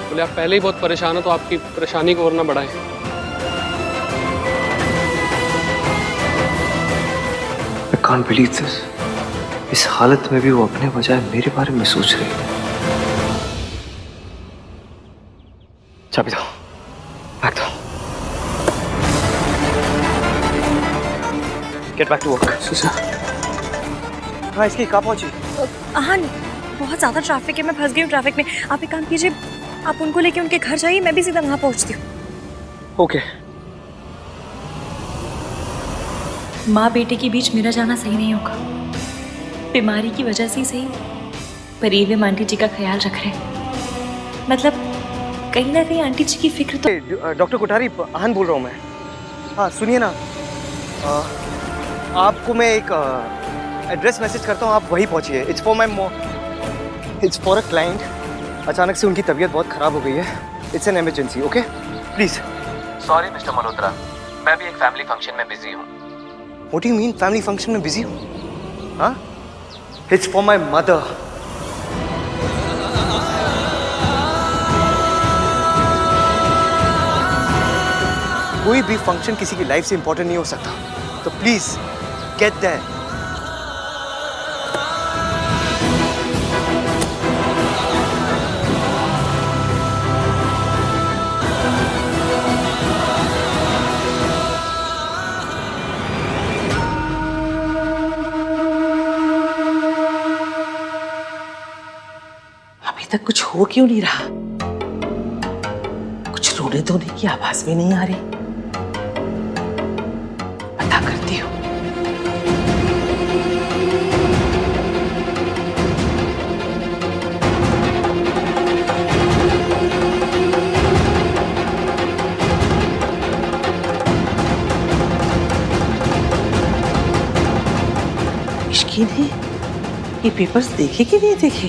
बोले आप पहले ही बहुत परेशान हो तो आपकी परेशानी को और ना बढ़ाएं। I can't believe this. इस हालत में भी वो अपने बजाय मेरे बारे में सोच रही है। चाबी दो, बैग दो। Get back to work. हाँ, इसकी कहाँ पहुंची? हाँ, बहुत ज़्यादा ट्रैफिक है, मैं फंस गई हूँ ट्रैफिक में। आप एक काम कीजिए, आप उनको लेके उनके घर जाइए, मैं भी सीधा वहाँ पहुँचती हूँ। ओके। माँ बेटे के बीच मेरा जाना सही नहीं होगा। बीमारी की वजह से ही सही, पर ईवीएम आंटी जी का ख्याल रख रहे हैं। मतलब कहीं ना कहीं आंटी जी की फिक्र तो। डॉक्टर कोठारी, आहन बोल रहा हूँ मैं। हाँ सुनिए ना, आपको मैं एक एड्रेस मैसेज करता हूँ, आप वहीं पहुँचिए। It's for my it's for a client. अचानक से उनकी तबीयत बहुत ख़राब हो गई है। It's an emergency, okay please. Sorry mister Malhotra, मैं भी एक फैमिली फंक्शन में बिजी हूँ। What do you mean family function में बिजी हूँ? हाँ, इट्स फॉर माई मदर। कोई भी फंक्शन किसी की लाइफ से इंपॉर्टेंट नहीं हो सकता, तो प्लीज गेट दैट। अभी तक कुछ हो क्यों नहीं रहा? कुछ रोने धोने की आवाज भी नहीं आ रही। पता करती हूँ। इश्की ने ये पेपर्स देखे कि नहीं देखे?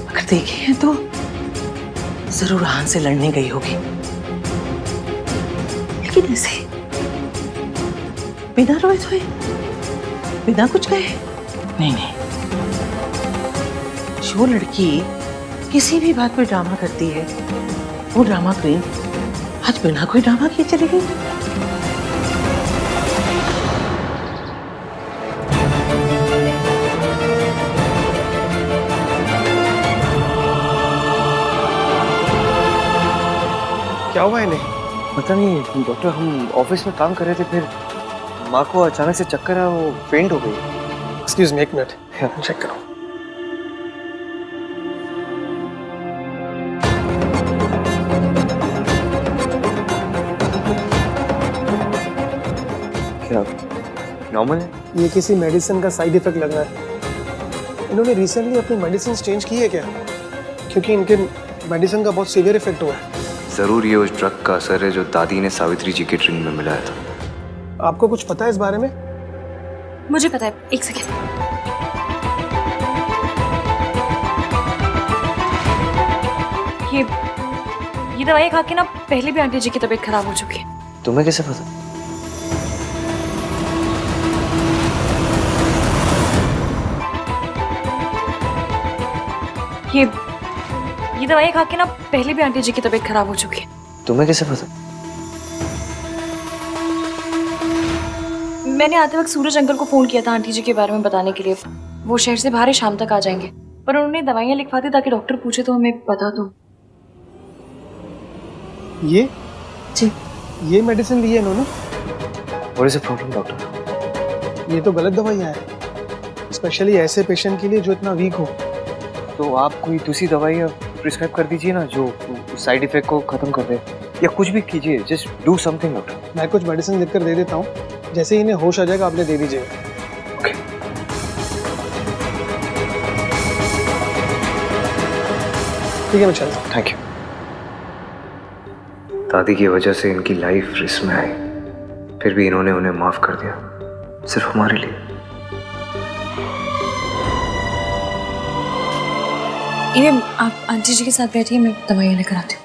अगर देखे हैं तो जरूर आहन से लड़ने गई होगी, लेकिन ऐसे बिना रोए धोए, बिना कुछ कहे? नहीं नहीं, जो लड़की किसी भी बात पे ड्रामा करती है, वो ड्रामा क्वीन आज बिना कोई ड्रामा किए चली गई। क्या हुआ इन्हें? पता नहीं डॉक्टर, हम ऑफिस में काम कर रहे थे, फिर माँ को अचानक से चक्कर आया, वो फेंट हो गई। एक्सक्यूज मी, एक मिनट चेक करो। क्या नॉर्मल है? ये किसी मेडिसिन का साइड इफेक्ट लग रहा है। इन्होंने रिसेंटली अपनी मेडिसिन चेंज की है क्या? क्योंकि इनके मेडिसिन का बहुत सीवियर इफेक्ट हुआ है। जरूर ये उस ड्रग का असर है जो दादी ने सावित्री जी के ड्रिंक में मिलाया था। आपको कुछ पता है इस बारे में? मुझे पता है, एक सेकेंड। ये ये दवाई खा के ना पहले भी आंटी जी की तबीयत खराब हो चुकी है। तुम्हें कैसे पता? ये दवाई खा के ना पहले भी आंटी जी की तबीयत खराब हो चुकी है। तुम्हें कैसे पता? मैंने आते वक्त सूरज अंकल को फोन किया था आंटी जी के बारे में बताने के लिए। वो शहर से बाहर शाम तक आ जाएंगे, पर उन्होंने दवाइयाँ लिखवा दी ताकि डॉक्टर पूछे तो हमें बता दो। ये जी, ये मेडिसिन ली है इन्होंने? What is the problem, doctor? ये तो गलत दवाइयाँ हैं, स्पेशली ऐसे पेशेंट के लिए जो इतना वीक हो। तो आप कोई दूसरी दवाई प्रिस्क्राइब कर दीजिए ना जो साइड इफेक्ट को खत्म कर दे, या कुछ भी कीजिए, जस्ट डू समथिंग डॉक्टर। मैं कुछ मेडिसिन लिख कर दे देता हूँ, जैसे ही इन्हें होश आ जाएगा आप दे दीजिएगा। ठीक है मैं चलता हूँ। Thank you. दादी की वजह से इनकी लाइफ रिस्क में आई, फिर भी इन्होंने उन्हें माफ कर दिया, सिर्फ हमारे लिए। ये आप आंटी जी के साथ बैठिए, मैं दवाइयाँ लेकर आती हूँ।